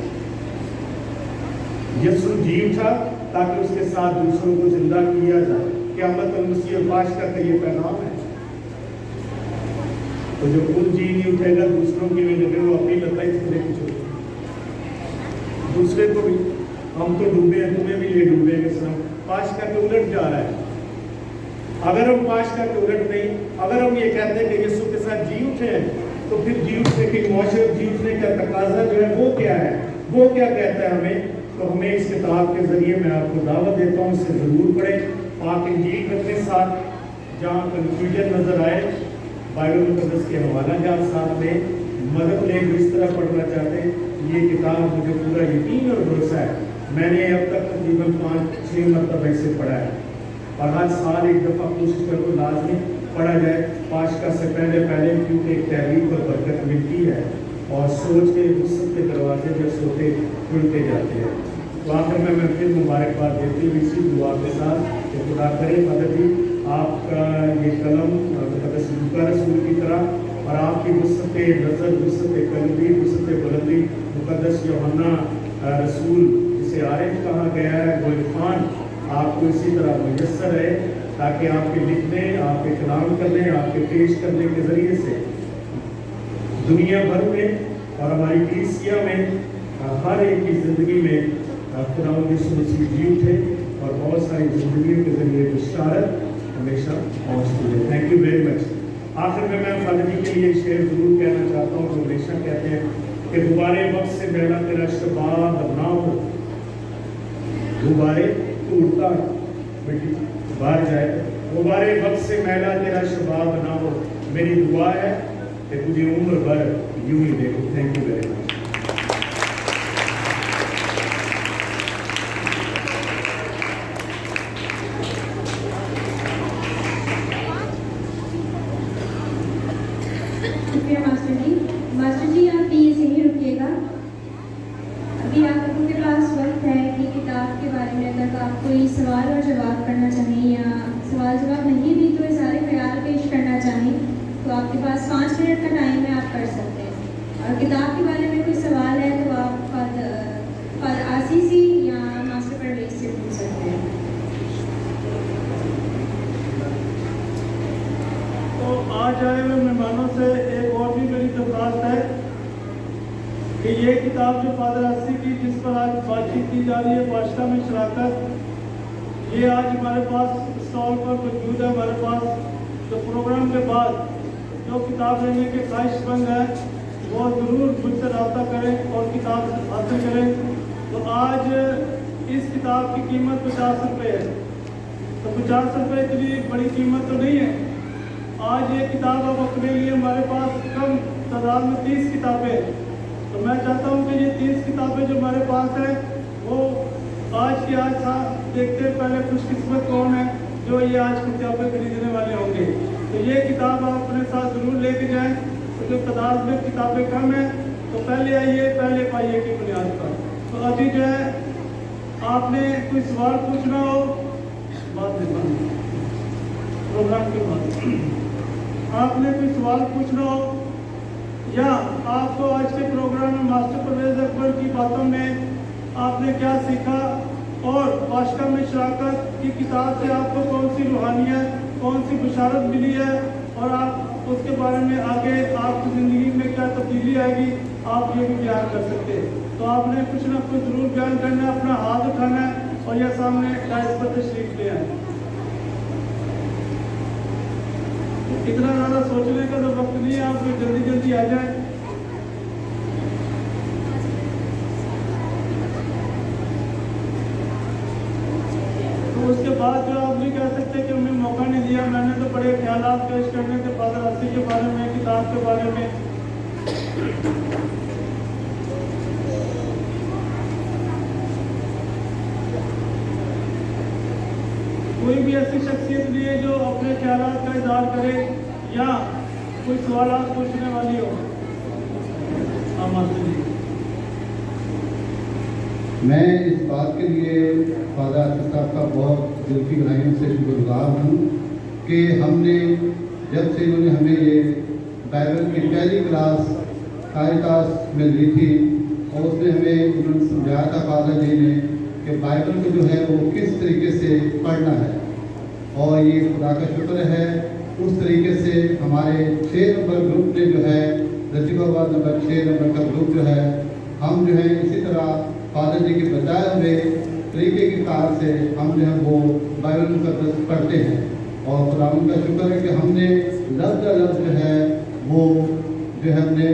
यीशु जी उठा ताकि उसके साथ दूसरों को जिंदा किया जाए। क़यामत मसीह और पाशका का ये पैगाम है। तो जो खुद जी नहीं उठेगा दूसरों की भी जगह वो अपनी लताई से कुछ दूसरे को भी, हम तो डूबे हैं, तुम्हें भी ले डूबेंगे सब। पाशका के उलट जा रहा है। अगर हम पाशका के उलट नहीं, अगर हम ये कहते हैं कि यीशु के साथ जी उठे हैं, तो फिर जी उठने की मुआशरत, जी उठने का तकाजा जो है वो क्या है, वो क्या कहता है हमें। तो हमें इस किताब के जरिए मैं आपको दावत देता हूँ, इससे ज़रूर पढ़ें। पाक इंजील रखने साथ जहाँ कन्फ्यूजन नज़र आए, बाइबल मुकद्दस के हवाला जहाँ साथ में मदद लें जो इस तरह पढ़ना चाहते हैं। ये किताब मुझे पूरा यकीन और भरोसा है, मैंने अब तक तकरीबन 5-6 मरतबा इसे पढ़ा है और हर साल एक दफ़ा कोशिश करो लाजमी पढ़ा जाए पाशका से पहले, क्योंकि एक तहरीक और बरकत मिलती है और सोच के वुसअत के दरवाजे जब सोते खुलते जाते हैं। तो आखिर में मैं फिर मुबारकबाद देती हूँ इसी दुआ के साथ कि खुदा करे मदद जी आपका ये कलम लूका रसूल की तरह और आपकी वुसअत नज़र, वुसअत कल्बी, वुसअत बुलंदी मुकद्दस यूहन्ना रसूल जिसे आरिफ कहा गया है, वो इरफान आपको इसी तरह मुयस्सर है ताकि आपके लिखने, आपके कलाम करने, आपके पेश करने के ज़रिए से दुनिया भर में और हमारी कलीसिया में हर एक की ज़िंदगी में खुदावंद यीशु मसीह जी उठे और बहुत सारी ज़िंदगियों के ज़रिए बशारत हमेशा पहुँचती है। Thank you very much. आखिर में मैं फादर जी के लिए शेर ज़रूर कहना चाहता हूँ, जो हमेशा कहते हैं कि गुब्बारे वक्त से मेरा तेरा शबाब ना हो, गुब्बारे उड़ता बेटी बाहर जाए, गुब्बारे वक्त से मैला तेरा शबाब ना हो, मेरी दुआ है कि तुझे उम्र भर यूं ही देखो। Thank you very much. Master ji आप प्लीज यहीं रुकिएगा। अभी आप लोगों के पास वक्त है कि किताब के बारे में अगर आप कोई सवाल और जवाब करना चाहें या सवाल जवाब नहीं भी तो इज़हार ख्याल पेश करना चाहें तो आपके पास 5 मिनट का टाइम है, आप कर सकते हैं। और किताब के बारे में कोई सवाल है तो आप आज आए हुए मेहमानों से एक और भी मेरी दरख्वास्त है कि ये किताब जो फादर अस्सी की जिस पर आज बातचीत की जा रही है बादशाह में शराकत, ये आज हमारे पास स्टॉल पर मौजूद है। हमारे पास तो प्रोग्राम के बाद जो किताब लेने के ख्वाहिशमंद है वो ज़रूर मुझसे रब्ता करें और किताब हासिल करें। तो आज इस किताब की कीमत 50 रुपये है, तो 50 रुपये इतनी बड़ी कीमत तो नहीं है। आज ये किताब अब अपने लिए हमारे पास कम तादाद में 30 किताबें हैं, तो मैं चाहता हूँ कि ये 30 किताबें जो हमारे पास हैं वो आज की आज देखते हैं पहले खुशकिस्मत कौन है जो ये आज किताबें खरीदने वाले होंगे। तो ये किताब आप अपने साथ ज़रूर लेके जाएं। तो जो तादाद में किताबें कम हैं तो पहले आइए पहले पाइए की बुनियाद पर। तो अभी जो है आपने कोई सवाल पूछना हो बाद में प्रोग्राम के बाद आपने कोई सवाल पूछना हो या आपको आज के प्रोग्राम में मास्टर परवेज अकबर की बातों में आपने क्या सीखा और बादशाह में शराकत की किताब से आपको कौन सी रूहानियत कौन सी बशारत मिली है और आप उसके बारे में आगे आपकी ज़िंदगी में क्या तब्दीली आएगी आप ये भी बयान कर सकते हैं। तो आपने कुछ ना कुछ ज़रूर बयान करना है, अपना हाथ उठाना है और यह सामने डाइस पर तशरीफ ले आए। इतना ज़्यादा सोचने का तो वक्त नहीं है, आप जल्दी जल्दी आ जाए। तो उसके बाद जो आप नहीं कह सकते कि हमें मौका नहीं दिया। मैंने तो बड़े ख्यालात पेश करने थे फादर अस्सी के बारे में, किताब के बारे में। कोई भी ऐसी शख्सियत नहीं है जो अपने ख्यालात का इजहार करे या कोई सवालात पूछने वाली हो। मैं इस बात के लिए फादर अस्सी साहब का बहुत दिल की गहराइयों से शुक्रगुजार हूँ कि हमने जब से इन्होंने हमें ये बाइबल की पहली क्लास कारितास में ली थी और उसमें हमें उन्होंने समझाया था फादर जी ने कि बाइबल को जो है वो किस तरीके से पढ़ना है। और ये खुदा का शुक्र है उस तरीके से हमारे 6 नंबर ग्रुप ने जो है रजीबाबाद नंबर 6 नंबर का ग्रुप जो है हम जो है इसी तरह फादर जी के बताए हुए तरीके की कार से हम जो है वो बाइबल मुकद्दस पढ़ते हैं। और खुदा का शुक्र है कि हमने लफ्ज़ लफ्ज़ जो है वो जो है हमने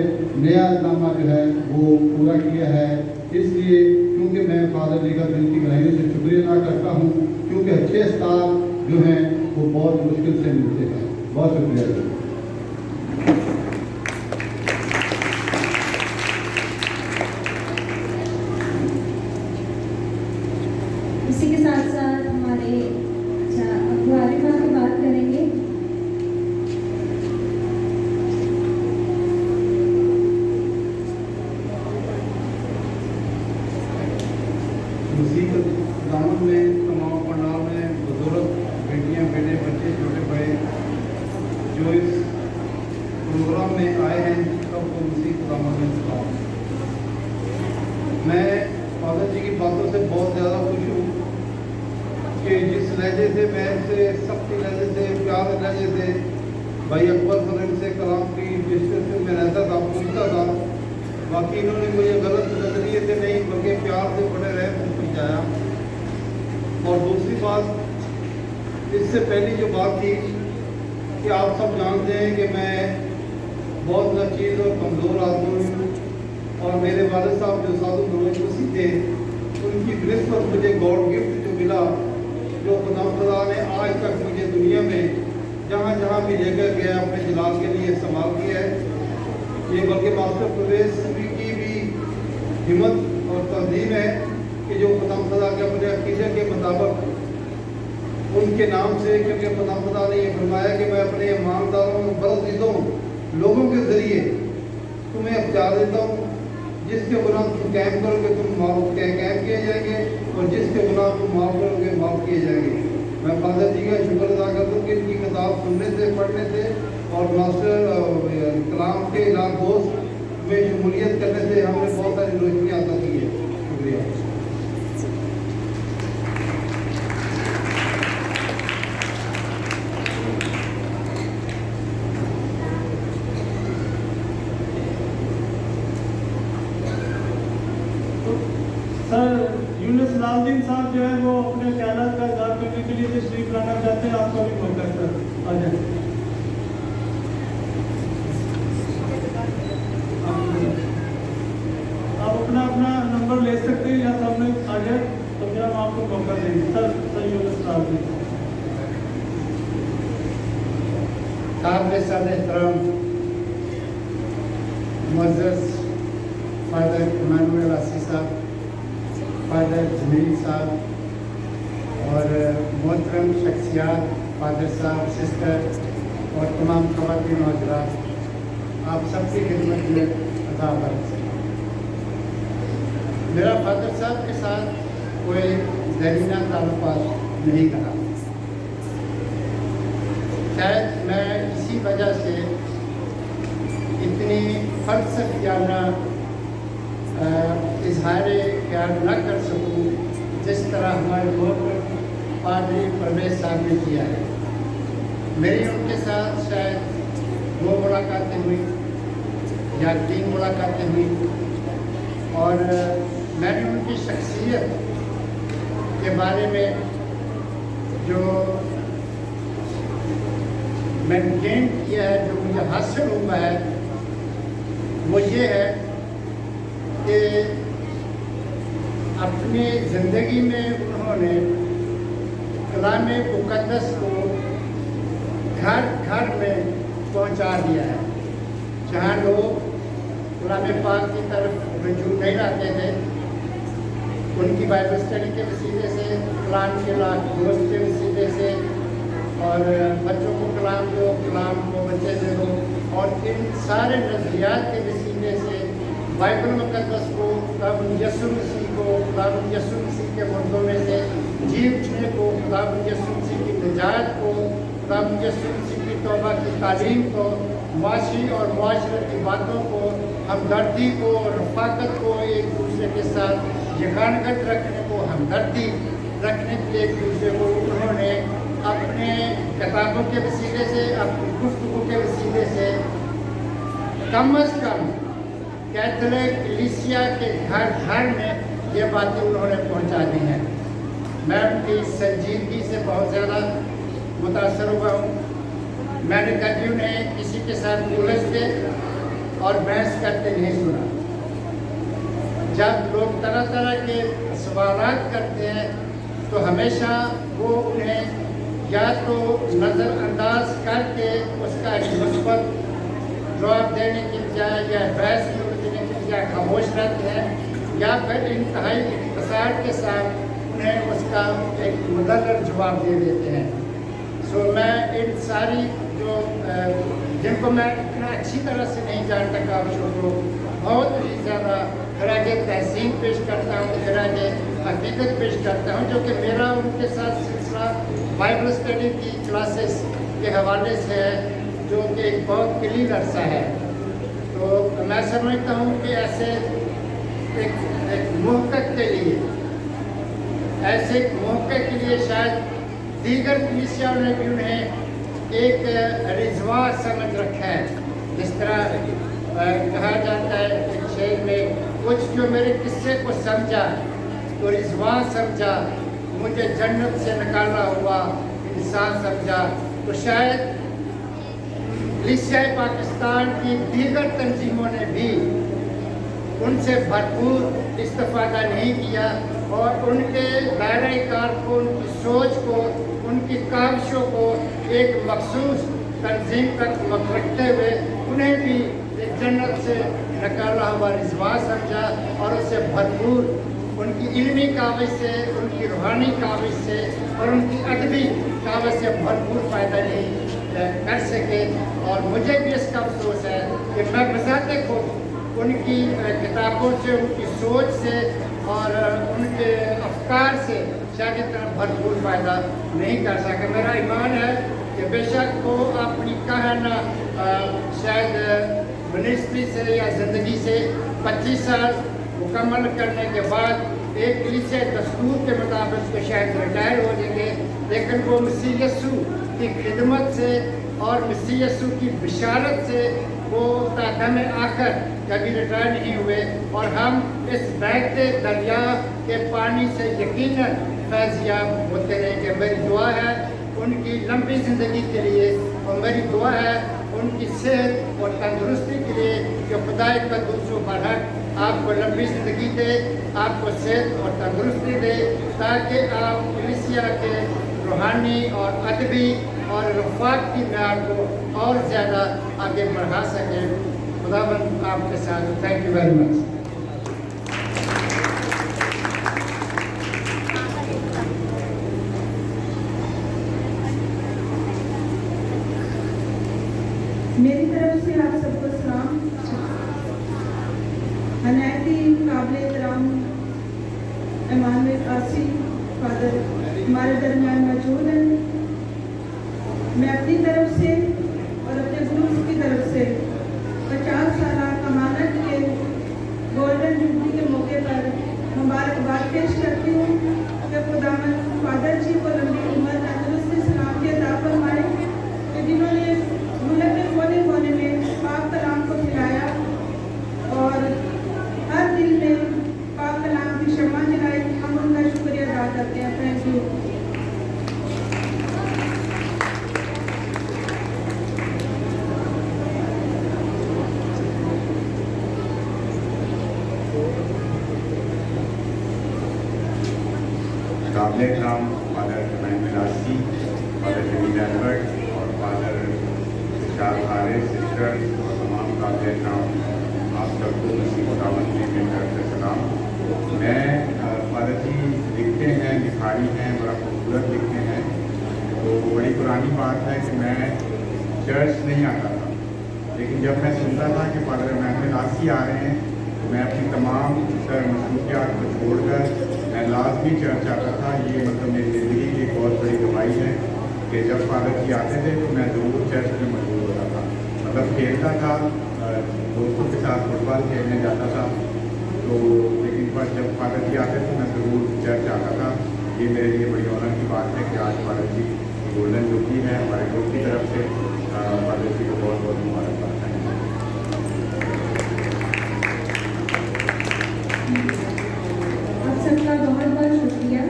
नया नामा जो है वो पूरा किया है। इसलिए क्योंकि मैं फादर जी का दिल की गहराइयों से शुक्रिया अदा करता हूँ क्योंकि अच्छे स्टाफ जो हैं वो बहुत मुश्किल से मिलते हैं। बहुत शुक्रिया। इसी के साथ साथ हमारे अबू आरिफा की बात करेंगे। मुसीबत दामन में तमाम पंडाल में बुजुर्ग बेटियां बेटे बच्चे छोटे बड़े जो इस प्रोग्राम में आए हैं सबको मुसीबत दामन में सलाम। मैं फादर जी की बातों से बहुत ज़्यादा खुश हूँ कि जिस लहजे से मैं से सख्ती लहजे से प्यार लहजे से भाई अकबर फरन से कलाम की डिस्कशन में रहता था पूछता था। बाकी इन्होंने मुझे गलत नजरिए से नहीं बल्कि प्यार से बड़े रहम से समझाया। और दूसरी बात इससे पहली जो बात थी कि आप सब जानते हैं कि मैं बहुत नाचीज़ और कमज़ोर आदमी हूँ और मेरे वालिद साहब जो साधु नवाज़ी थे उनकी ग्रेस पर मुझे गॉड गिफ्ट जो मिला जो खुदा ने आज तक मुझे दुनिया में जहाँ जहाँ भी लेकर गया अपने जलाल के लिए इस्तेमाल किया है। ये बल्कि मास्टर परवेज की भी हिम्मत और तंजीम है कि जो खुदा के अपने अकीदे के मुताबिक उनके नाम से क्योंकि खुदा ने ये फरमाया कि मैं अपने ईमानदारों बरअज़ीज़ों लोगों के ज़रिए तुम्हें अख्तियार देता हूँ। जिसके गुनाह तुम कैम करोगे तुम कैम किए जाएंगे और जिसके गुनाह तुम माफ़ करोगे माफ़ किए जाएंगे। मैं फादर जी का शुक्र अदा करता हूँ कि इनकी किताब सुनने से पढ़ने से और मास्टर कलाम के इलाकों में शमूलियत करने से हमने बहुत सारी रोशनी हासिल की है। शुक्रिया। जलालुद्दीन साहब जो है वो अपने ख्यालात का इज़हार करने के लिए तशरीफ लाना चाहते हैं, आपका भी मौका है सर, आ जाए। आप अपना अपना नंबर ले सकते हैं या सामने आ जाए तो फिर हम आपको मौका देंगे। सर साहब जी। काबिल सदर एहतराम मुअज़्ज़ज़ फादर इमानुएल आसी साहब, फादर जमील साहब और मोहतरम शख्सियात, फादर साहब, सिस्टर और तमाम ख़वातीन और हज़रात, आप सबकी खिदमत में अज़ाब है। मेरा फादर साहब के साथ कोई ज़रीना ताल्लुक़ात नहीं रहा। शायद मैं इसी वजह से इतनी फ़लसफ़ियाना इजहार ख्याल न कर सकूं जिस तरह हमारे मोहतरम पादरी परवेज़ साहब ने किया है। मेरी उनके साथ शायद 2 मुलाकातें हुई या 3 मुलाकातें हुई और मैंने उनकी शख्सियत के बारे में जो मैंने गेन किया है, जो मुझे हासिल हुआ है, वो ये है कि अपनी ज़िंदगी में उन्होंने कलाम मुक़द्दस को घर घर में पहुंचा दिया है। जहाँ लोग कलाम पाक की तरफ रुजू नहीं लाते थे, उनकी बाइबल स्टडी के वसीले से, कलाम के दोस्त के वसीले से और बच्चों को कलाम दो, कलाम को बच्चे दे दो, और इन सारे नज़रियात के वसीले से बाइबल मुक़द्दस को, खुदावंद यीशु मसीह को, खुदावंद यीशु मसीह के मुर्दों में से जी उठने को, खुदावंद यीशु मसीह की निजात को, खुदावंद यीशु मसीह की तौबा की तालीम को, मुआशी और मुआशरती बातों को, हमदर्दी को, रफ़ाकत को, एक दूसरे के साथ यगानगत रखने को, हमदर्दी रखने के लिए एक दूसरे को उन्होंने अपने किताबों के वसीले से, अपनी गुफ्तगू के वसीले से कम अज़ कम कैथोलिक कलीसिया के घर घर में ये बातें उन्होंने पहुंचा दी हैं। मैं उनकी संजीदगी से बहुत ज़्यादा मुतासर हुआ हूँ। मैंने कभी उन्हें किसी के साथ उलझते और बहस करते नहीं सुना। जब लोग तरह तरह के सवालात करते हैं तो हमेशा वो उन्हें या तो नज़रअंदाज करके उसका एक मुस्बत जवाब देने की बजाय या बहस में उलझने की बजाय खामोश रहते हैं, या फिर इंतहाई इख्तिसार के साथ उन्हें उसका एक मुदल्लर जवाब दे देते हैं। सो मैं इन सारी जो जिनको मैं इतना अच्छी तरह से नहीं जानता काविशों को बहुत ही ज़्यादा खराज तहसीन पेश करता हूँ, खराज हकीकत पेश करता हूँ, जो कि मेरा उनके साथ सिलसिला बाइबल स्टडी की क्लासेस के हवाले से है, जो कि एक बहुत कलील अरसा है। तो मैं समझता हूँ कि ऐसे एक मौक़े के लिए, ऐसे मौक़े के लिए शायद दीगर कलीसियाओं ने भी उन्हें एक रिजवा समझ रखा है। जिस तरह कहा जाता है एक शेर में, कुछ जो मेरे किस्से को समझा तो रिजवा समझा, मुझे जन्नत से निकाला हुआ इंसान समझा। तो शायद कलीसिया पाकिस्तान की दीगर तंजीमों ने भी उनसे भरपूर इस्तेफादा नहीं किया और उनके दायरे कार को, उनकी सोच को, उनकी काविशों को एक मखसूस तंजीम तक रखते हुए उन्हें भी एक जन्नत से निकाला हुआ रिजवा समझा और उससे भरपूर उनकी इल्मी काविश से, उनकी रूहानी काविश से और उनकी अदबी काविश से भरपूर फ़ायदा नहीं कर सके। और मुझे भी इसका अफसोस है कि मैं बजाते खुद उनकी किताबों से, उनकी सोच से और उनके अफकार से शायद इतना भरपूर फ़ायदा नहीं कर सका। मेरा ईमान है कि बेशक वो अपनी कहना शायद मिनिस्ट्री से या ज़िंदगी से 25 साल मुकम्मल करने के बाद एक कलीसिया दस्तूर के मुताबिक तो शायद रिटायर हो जाएंगे, लेकिन वो मसीह यीशु की खिदमत से और मसीह यीशु की बिशारत से वो ताकत में आकर कभी रिटायर नहीं हुए और हम इस बहते दरिया के पानी से यकीनन फैज़याब होते रहेंगे। मेरी दुआ है उनकी लंबी ज़िंदगी के लिए और मेरी दुआ है उनकी सेहत और तंदुरुस्ती के लिए कि खुदा कद्दूस व बरहक आपको लंबी ज़िंदगी दे, आपको सेहत और तंदुरुस्ती दे, ताकि आप कलीसिया के रूहानी और अदबी और रफ़ाक की म्यार को और ज़्यादा आगे बढ़ा सकें। खुदावंद आपके साथ। Thank you very much. मेरी तरफ से आप सबको सलाम। हनायती काबिल एहतराम इमानुएल आसी फादर हमारे दरमियान मौजूद हैं। मैं अपनी तरफ से और अपने ग्रुप की तरफ से 50 साल कहानत के गोल्डन जुबली के मौके पर मुबारकबाद पेश करती हूँ कि खुदावंद फादर जी को लंबी उम्र तंदुरुस्ती सलामती अता फरमाए कि जिन्होंने मुल्क के कोने कोने में पाक कलाम को खिलाया और हर दिल में पाक कलाम की शम्मा जलाई। हम उनका शुक्रिया अदा करते हैं। Thank you. काबिल एहतराम फादर इमानुएल आसी, फादर जमील एल्बर्ट और फादर शाह हारिस सिस्टर और तमाम काबिल एहतराम आप सबको मसीह खुदावंद की मेरी तरफ से सलाम। मैं फादर जी लिखते हैं, लिखारी हैं, बड़ा खूबसूरत लिखते हैं। तो बड़ी पुरानी बात है कि मैं चर्च नहीं आता था, लेकिन जब मैं सुनता था कि फादर इमानुएल आसी आ रहे हैं तो मैं अपनी तमाम मसरूफियात को छोड़कर मैं लाजमी चर्च आता था। ये मतलब मेरी ज़िंदगी की एक बहुत बड़ी गवाही है कि जब फादर जी आते थे तो मैं ज़रूर चर्च में मौजूद होता था। मतलब खेलता था, दोस्तों के साथ फुटबॉल खेलने जाता था, तो लेकिन पर जब फादर जी आते थे मैं ज़रूर चर्च आता था। ये मेरे लिए बड़ी ऑनर की बात है कि आज फादर जी गोल्डन जुबली है। हमारे ग्रुप की तरफ से फादर जी को बहुत बहुत मुबारकबाद है। आप सबका बहुत बहुत शुक्रिया।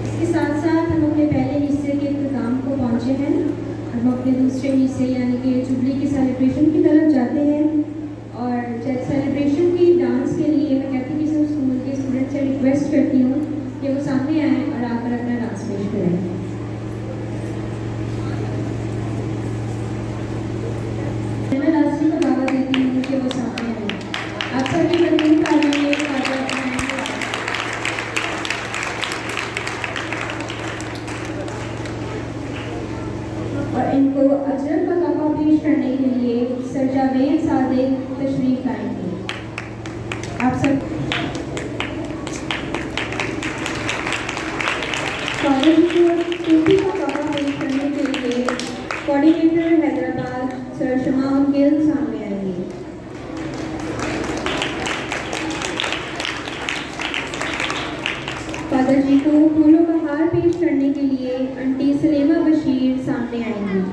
इसके साथ साथ हम अपने पहले हिस्से के इख्तिताम को पहुँचे हैं। हम अपने दूसरे हिस्से यानी कि जुबली की सेलिब्रेशन की तरफ जाते हैं। और सेलिब्रेशन की डांस के लिए मैं कैटेकिज्म स्कूल के स्टूडेंट से रिक्वेस्ट करती हूँ कि वो सामने आएँ और आकर अपना डांस पेश करें। मैं लास्ट को दावा देती हूँ कि वो सामने आए। आप सभी बंधु तालियों में और इनको अजरक का तोहफा पेश करने के लिए सर जावेद सादिक तशरीफ लाएंगे। आप सब कॉलेज को टोपी का तोहफा पेश करने के लिए कोऑर्डिनेटर हैदराबाद सर शमाउल गिल सामने आएंगे। फादर जी को फूलों का हार पेश करने के लिए आंटी सलेमा बशीर सामने आएंगी।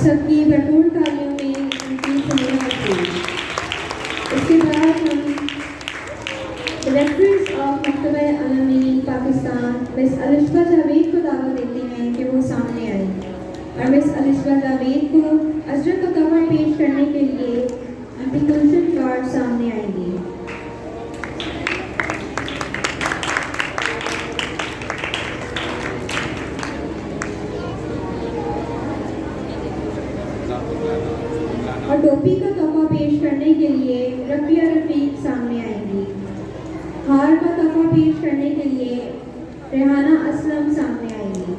सबकी भरपूर तालियों में उनकी सलाह होगी। इसके बाद हम डायरेक्टर्स ऑफ मकतबा अलमीन पाकिस्तान मिस अलिशबा जावेद को दावत देते हैं कि वो सामने आए और मिस अलिशबा जावेद को अजरक का तोहफा पेश करने के लिए आंटी कुलशन जॉर्ज सामने आएंगी। और टोपी का तोहफा पेश करने के लिए रबिया रफीक सामने आएंगी। हार का तोहफा पेश करने के लिए रेहाना असलम सामने आएंगी।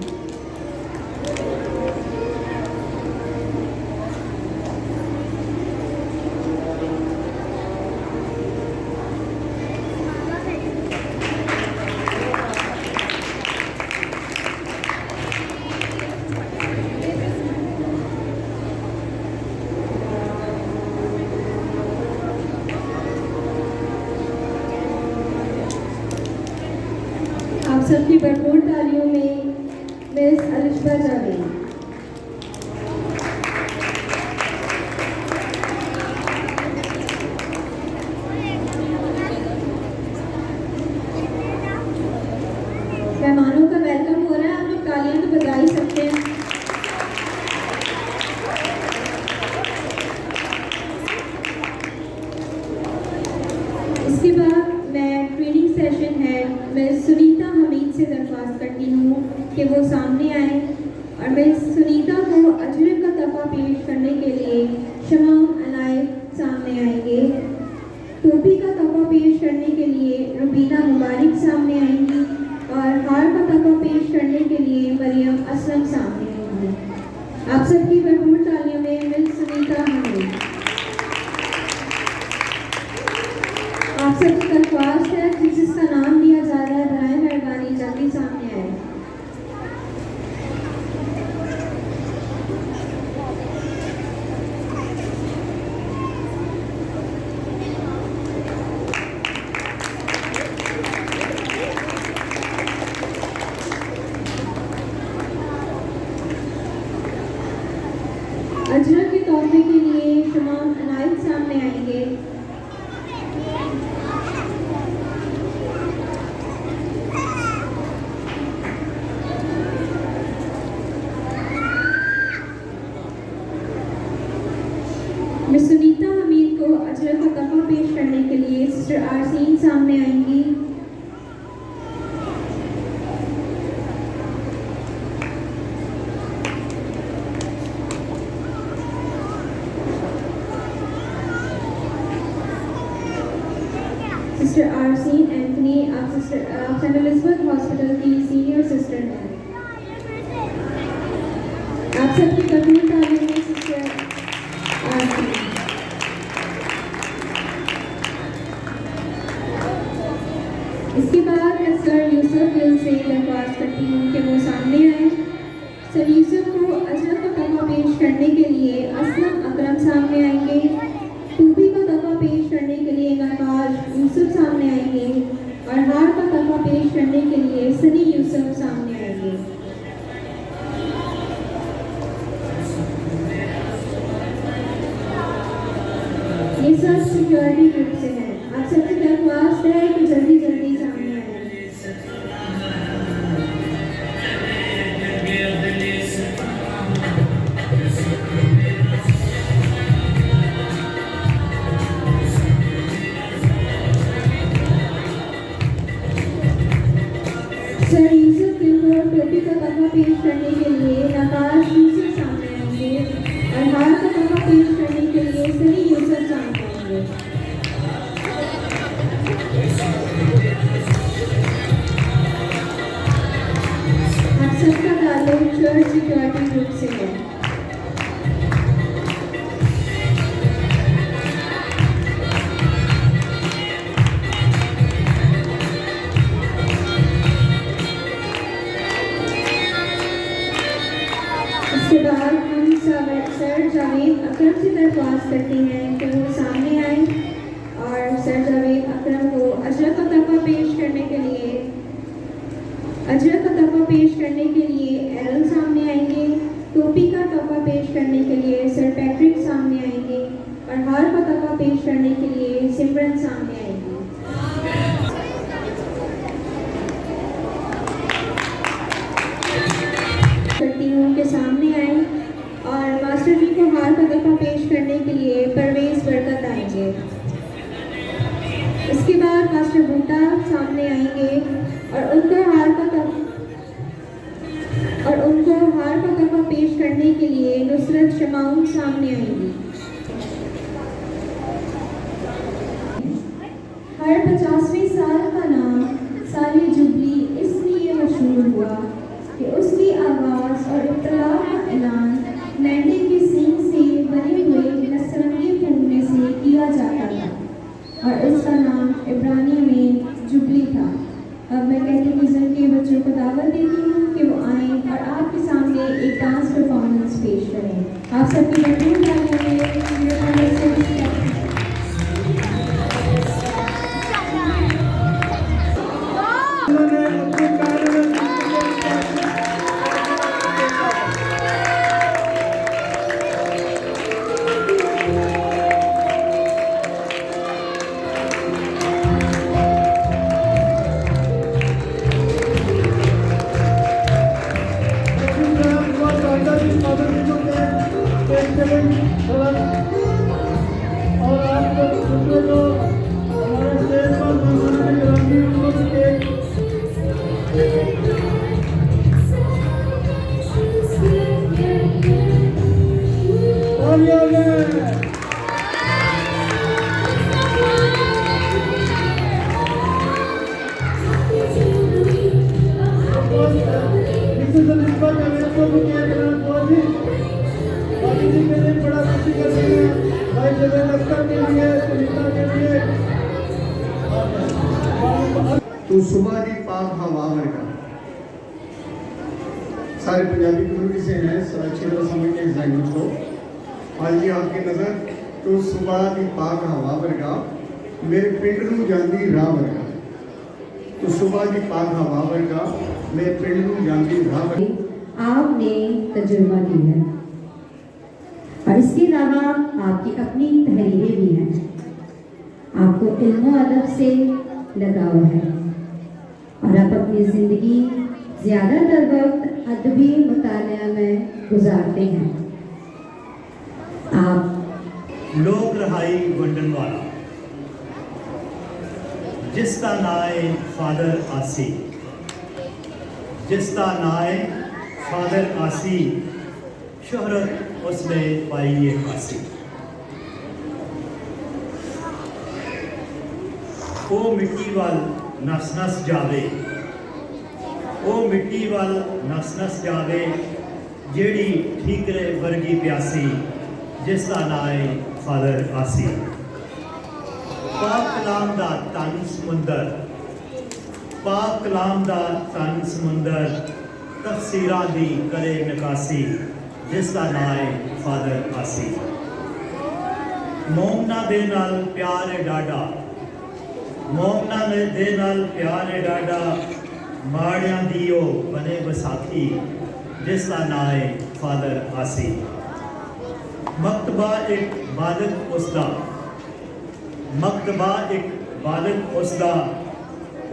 आप सबकी भरपूर तालियों में मिस अलिशा जावेद। मेहमानों का वेलकम हो रहा है, आप लोग तालियां तो बजा ही सकते हैं। इसके बाद मैं ट्रेनिंग सेशन है मिस सुनीता हमीद से दरख्वास्त करती हूँ कि वो सामने आए और मिस सुनीता को अजरक का तोहफा पेश करने के लिए शमाम अनायत सामने आएंगे। टोपी का तोहफा पेश करने के लिए रुबीना मुबारक सामने आएंगी और हार का तोहफा पेश करने के लिए मरियम असलम सामने आएंगी। आप सबकी भरपूर तालियों में मिस सुनीता हमीद। आप सबकी दरख्वास्त है जिसका नाम लिया जा रहा है बराए मेहरबानी जल्दी सामने आए। अजरक के तोहफे के लिए शमाम अनायत सामने आएंगे। मिस सुनीता हमीद को अजरक का तोहफा पेश करने के लिए सिस्टर आरसीन सामने आएंगी। सिस्टर आरसीन एंथनी, आप सेंट एलिज़ाबेथ हॉस्पिटल की सीनियर सिस्टर हैं। आप सबकी भरपूर तालियों में सिस्टर आरसीन। इसके बाद मैं सर यूसुफ गिल से दरख्वास्त करती हूँ कि वो सामने आए। सर यूसुफ को अजरक का तोहफा पेश करने के लिए असलम अकरम सामने आएंगे। टोपी का तोहफा पेश करने के लिए नवाज यूसुफ सामने आएंगे और हार का तोहफा पेश करने के लिए सनी यूसुफ सामने आएंगे। ये सब सिक्योरिटी ग्रुप से हैं। आप सबकी दरख्वास्त है कि जल्दी जल्दी सामने आए। सर यूसुफ गिल को टोपी का तोहफा पेश करने के लिए नवाज यूसुफ सामने आएंगे और हार का तोहफा पेश करने के लिए सनी यूसुफ सामने आएंगे। आप सबका ताल्लुक चर्च सिक्योरिटी ग्रुप से है। इसके बाद हम सर जावेद अकरम से दरख्वास्त करते हैं कि वो सामने आए और सर जावेद अकरम को अजरक का तोहफा पेश करने के लिए एरल सामने आएंगे। टोपी का तोहफा पेश करने के लिए सर पैट्रिक सामने आएंगे और हार का तोहफा पेश करने के लिए सिमरन सामने आएंगी। करती हूँ कि सामने आए और मास्टर जी को हार का तोहफा पेश करने के लिए परवेज बरकत आएंगे। इसके बाद मास्टर बूटा सामने आएंगे और उनको हार का तोहफा पेश करने के लिए नुसरत शमाउन सामने आएंगी। हर 50वें साल का नाम साल जुबली इसलिए मशहूर हुआ कि उसकी आवाज़ और इब्तला का ऐलान मेंढे के सींग से बने हुए नसरंगी फूंकने से किया जाता था और इसका नाम इब्रानी में जुबली था। अब मैं कैटेकिज्म के बच्चों को दावत देती हूँ कि वो आएँ और आपके सामने एक डांस परफॉर्मेंस पेश करें। आप सबकी भरपूर तो सुबह की पाक हवा वर्गा सारे पंजाबी कम्युनिटी से हैं, अच्छी तरह समझते हैं इस लैंग्वेज को। आज ये आपकी नज़र तो सुबह की पाक हवा वर्गा मेरे पिंड नूं जांदी राह वर्गा। तो सुबह की पाक हवा वर्गा मेरे पिंड नूं जांदी राह वर्गा। आपने तजुर्बा की है और इसके अलावा आपकी अपनी तहरीरें भी हैं। आपको इल्म अदब से लगाव है और आप अपनी ज़िंदगी ज़्यादातर वक्त अदबी मुतालिया में गुजारते हैं। आप लोक रहाई वंडन वाला जिसका नाम है फादर आसी, जिसका नाम है फादर आसी, शोहरत उसने पाई है आसी। ओ मिट्टी वाल नस नस जावे, ओ मिट्टी वाल नस नस जावे, जेड़ी ठीकरे वर्गी प्यासी, जिसका नाम है फादर आसी। पाक कलाम दा तन समुंदर, पाक कलाम दा तन समुंदर, तफसीरां दी करे निकासी, जिसका नाम है फादर आसी। मोमना दे नाल प्यार है डाडा, मोमना दे नाल प्यार है डाडा, माड़ियां दियो बने बसाखी, जिसका नाम है फादर आसी। मकतबा एक बालक उसदा, मकतबा एक बालक उसदा,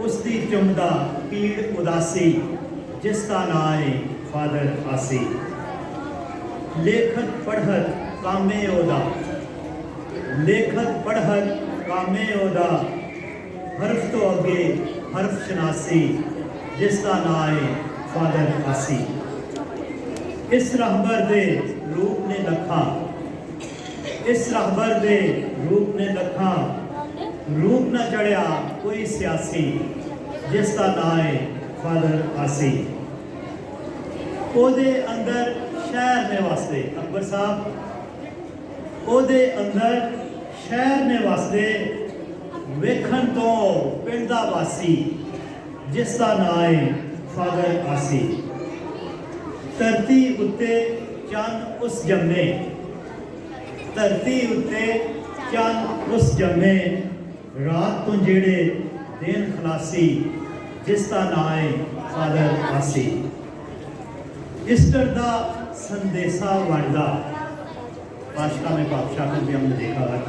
उसदी चुमदा पीड़ उदासी, जिसका नाम है फादर आसी। लेखक पढ़त कामे ओदा, लेखक पढ़त कामे ओदा, हर्फ तो अगे हर्फ शनासी, जिसका नाम है फादर आसी। इस रहबर दे रूप ने लखा, इस रहबर दे रूप ने लखा, रूप न चढ़िया कोई सियासी, जिसका नाम है फादर आसी। ओदे अंदर शहर ने वास्ते अकबर साहब, ओदे अंदर शहर ने वास्ते वेखन तो पिंड दा वासी, जिसका नाम है फादर आसी। धरती उत्ते चंद उस जम्मे, धरती उत्ते चंद उस जम्मे, रात तो जेड़े दिन खलासी, जिसका नाम है फादर आसी। ईस्टर दा संदेशा वंडदा, पातशाह में पातशाह को भी हमने देखा है।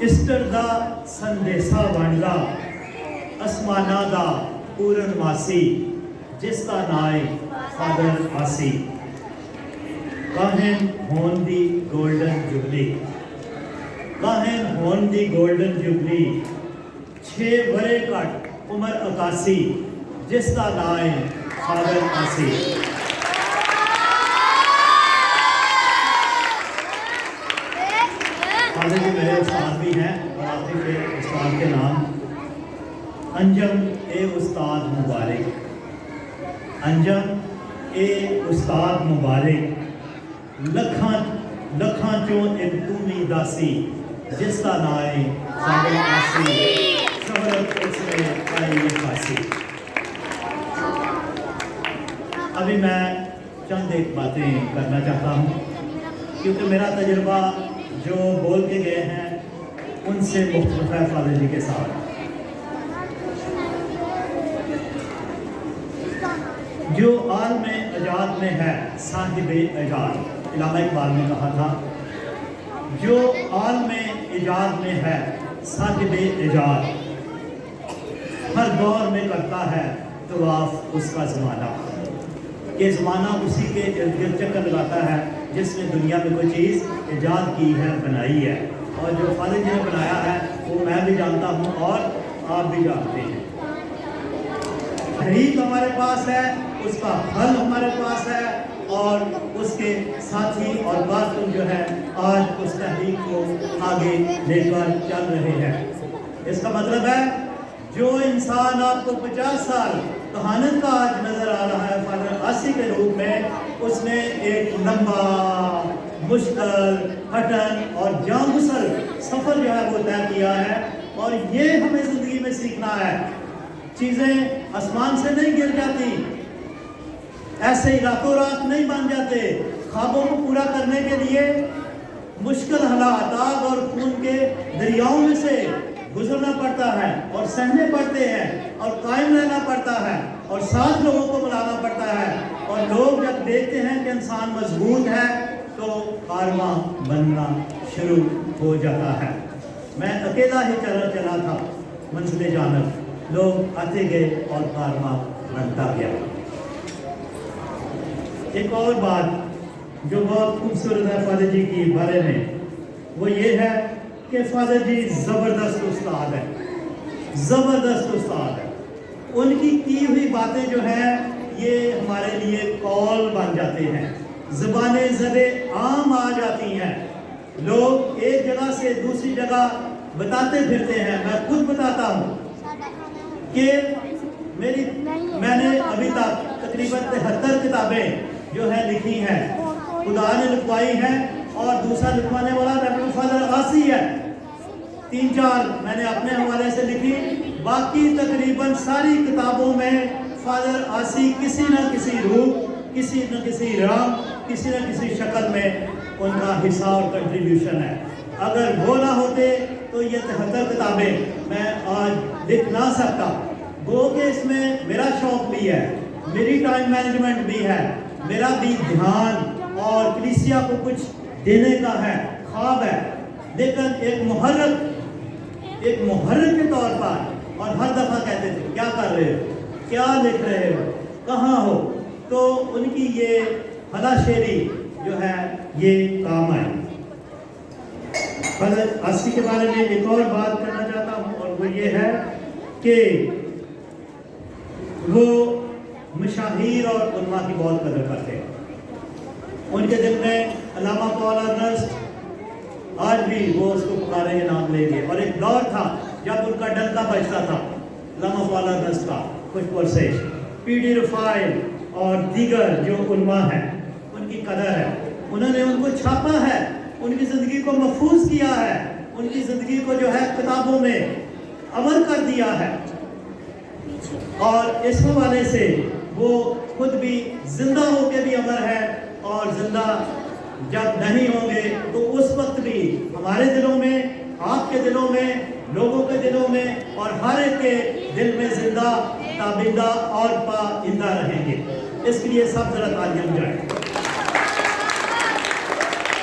ईस्टर दा संदेशा वंडदा, आसमाना दा पूर्णमासी, जिसका नाम है फादर आसी। काहन होन दी गोल्डन जुबली, काहन होन दी गोल्डन जुबली, 6 वरे घट उम्र 81, जिसका नाम है फादर आसी। फादर जी मेरे उस्ताद भी हैं और आप भी उस्ताद के नाम अंजम ए उस्ताद मुबारक, अंजम ए उस्ताद मुबारक, लखां लखां चों एक तूमी दासी जिसका नाम है साबिर आसी, शहरत उसमें आई ये फांसी। अभी मैं चंद एक बातें करना चाहता हूँ, क्योंकि मेरा तजुर्बा जो बोल के गए हैं उनसे मुख्तलिफ है फादर जी के साथ। जो आलम इजाद में है साहिब इजाद, इलामा इकबाल ने कहा था, जो आलम इजाद में है साहिब इजाद, हर दौर में करता है तवाफ उसका ज़माना, कि ज़माना उसी के इर्द गिर्द चक्कर लगाता है जिसने दुनिया में कोई चीज़ इजाद की है, बनाई है। और जो फादर जी ने बनाया है वो मैं भी जानता हूँ और आप भी जानते हैं। तहरीक हमारे पास है, उसका फल हमारे पास है, और उसके साथी और कारकुन जो है आज उस तहरीक को आगे लेकर चल रहे हैं। इसका मतलब है जो इंसान आपको 50 साल कहानत का आज नजर आ रहा है फादर आसी के रूप में, उसने एक लंबा मुश्किल हटन और जांगुसल सफर जो है वो तय किया है। और ये हमें जिंदगी में सीखना है, चीजें आसमान से नहीं गिर जाती, ऐसे ही रातों रात नहीं बन जाते। ख्वाबों को पूरा करने के लिए मुश्किल हालात, आग और खून के दरियाओं में से गुजरना पड़ता है और सहने पड़ते हैं और कायम रहना पड़ता है और साथ लोगों को बुलाना पड़ता है। और लोग जब देखते हैं कि इंसान मजबूत है तो कारवां बनना शुरू हो जाता है। मैं अकेला ही चला था मंजिल जानब, लोग आते गए और कारवां बनता गया। एक और बात जो बहुत खूबसूरत है फादर जी की बारे में, वो ये है कि फादर जी ज़बरदस्त उस्ताद है, ज़बरदस्त उस्ताद है। उनकी की हुई बातें जो हैं ये हमारे लिए कौल बन जाते हैं, ज़बाने ज़बे आम आ जाती हैं। लोग एक जगह से दूसरी जगह बताते फिरते हैं। मैं खुद बताता हूँ कि मैंने अभी तक तकरीबन 73 किताबें जो है लिखी हैं, खुदा ने लिखवाई हैं, और दूसरा लिखवाने वाला रेवरेंड फादर आसी है। 3-4 मैंने अपने हवाले से लिखी, बाकी तकरीबन सारी किताबों में फादर आसी किसी न किसी रूप, किसी न किसी रंग, किसी न किसी शक्ल में उनका हिस्सा और कंट्रीब्यूशन है। अगर वो ना होते तो ये 73 किताबें मैं आज लिख ना सकता। वो कि इसमें मेरा शौक भी है, मेरी टाइम मैनेजमेंट भी है, मेरा भी ध्यान और कलीसिया को कुछ देने का है, ख्वाब है। लेकिन एक मुहर्रिक के तौर पर, और हर दफ़ा कहते थे क्या कर रहे हो, क्या लिख रहे हो, कहाँ हो, तो उनकी ये हलाशेरी जो है ये काम आई। फादर आसी के बारे में एक और बात करना चाहता हूँ, और वो ये है कि वो मशाहीर और उलमा की बहुत कदर करते हैं। उनके दिल में अल्लामा पॉल अर्नेस्ट, आज भी वो उसको पुकारेंगे, नाम लेंगे। और एक दौर था जब उनका डंका बजता था अल्लामा पॉल अर्नेस्ट का, कुछ पुरसेश पीडी रफाइल और दीगर जो उलमा हैं उनकी कदर है। उन्होंने उनको छापा है, उनकी ज़िंदगी को महफूज किया है, उनकी ज़िंदगी को जो है किताबों में अमल कर दिया है। और इस हवाले से वो खुद भी जिंदा होके भी अमर है, और जिंदा जब नहीं होंगे तो उस वक्त भी हमारे दिलों में, आपके दिलों में, लोगों के दिलों में और हर एक के दिल में जिंदा, ताबिंदा और पाइंदा रहेंगे। इसके लिए सब जरा तालियां जाए।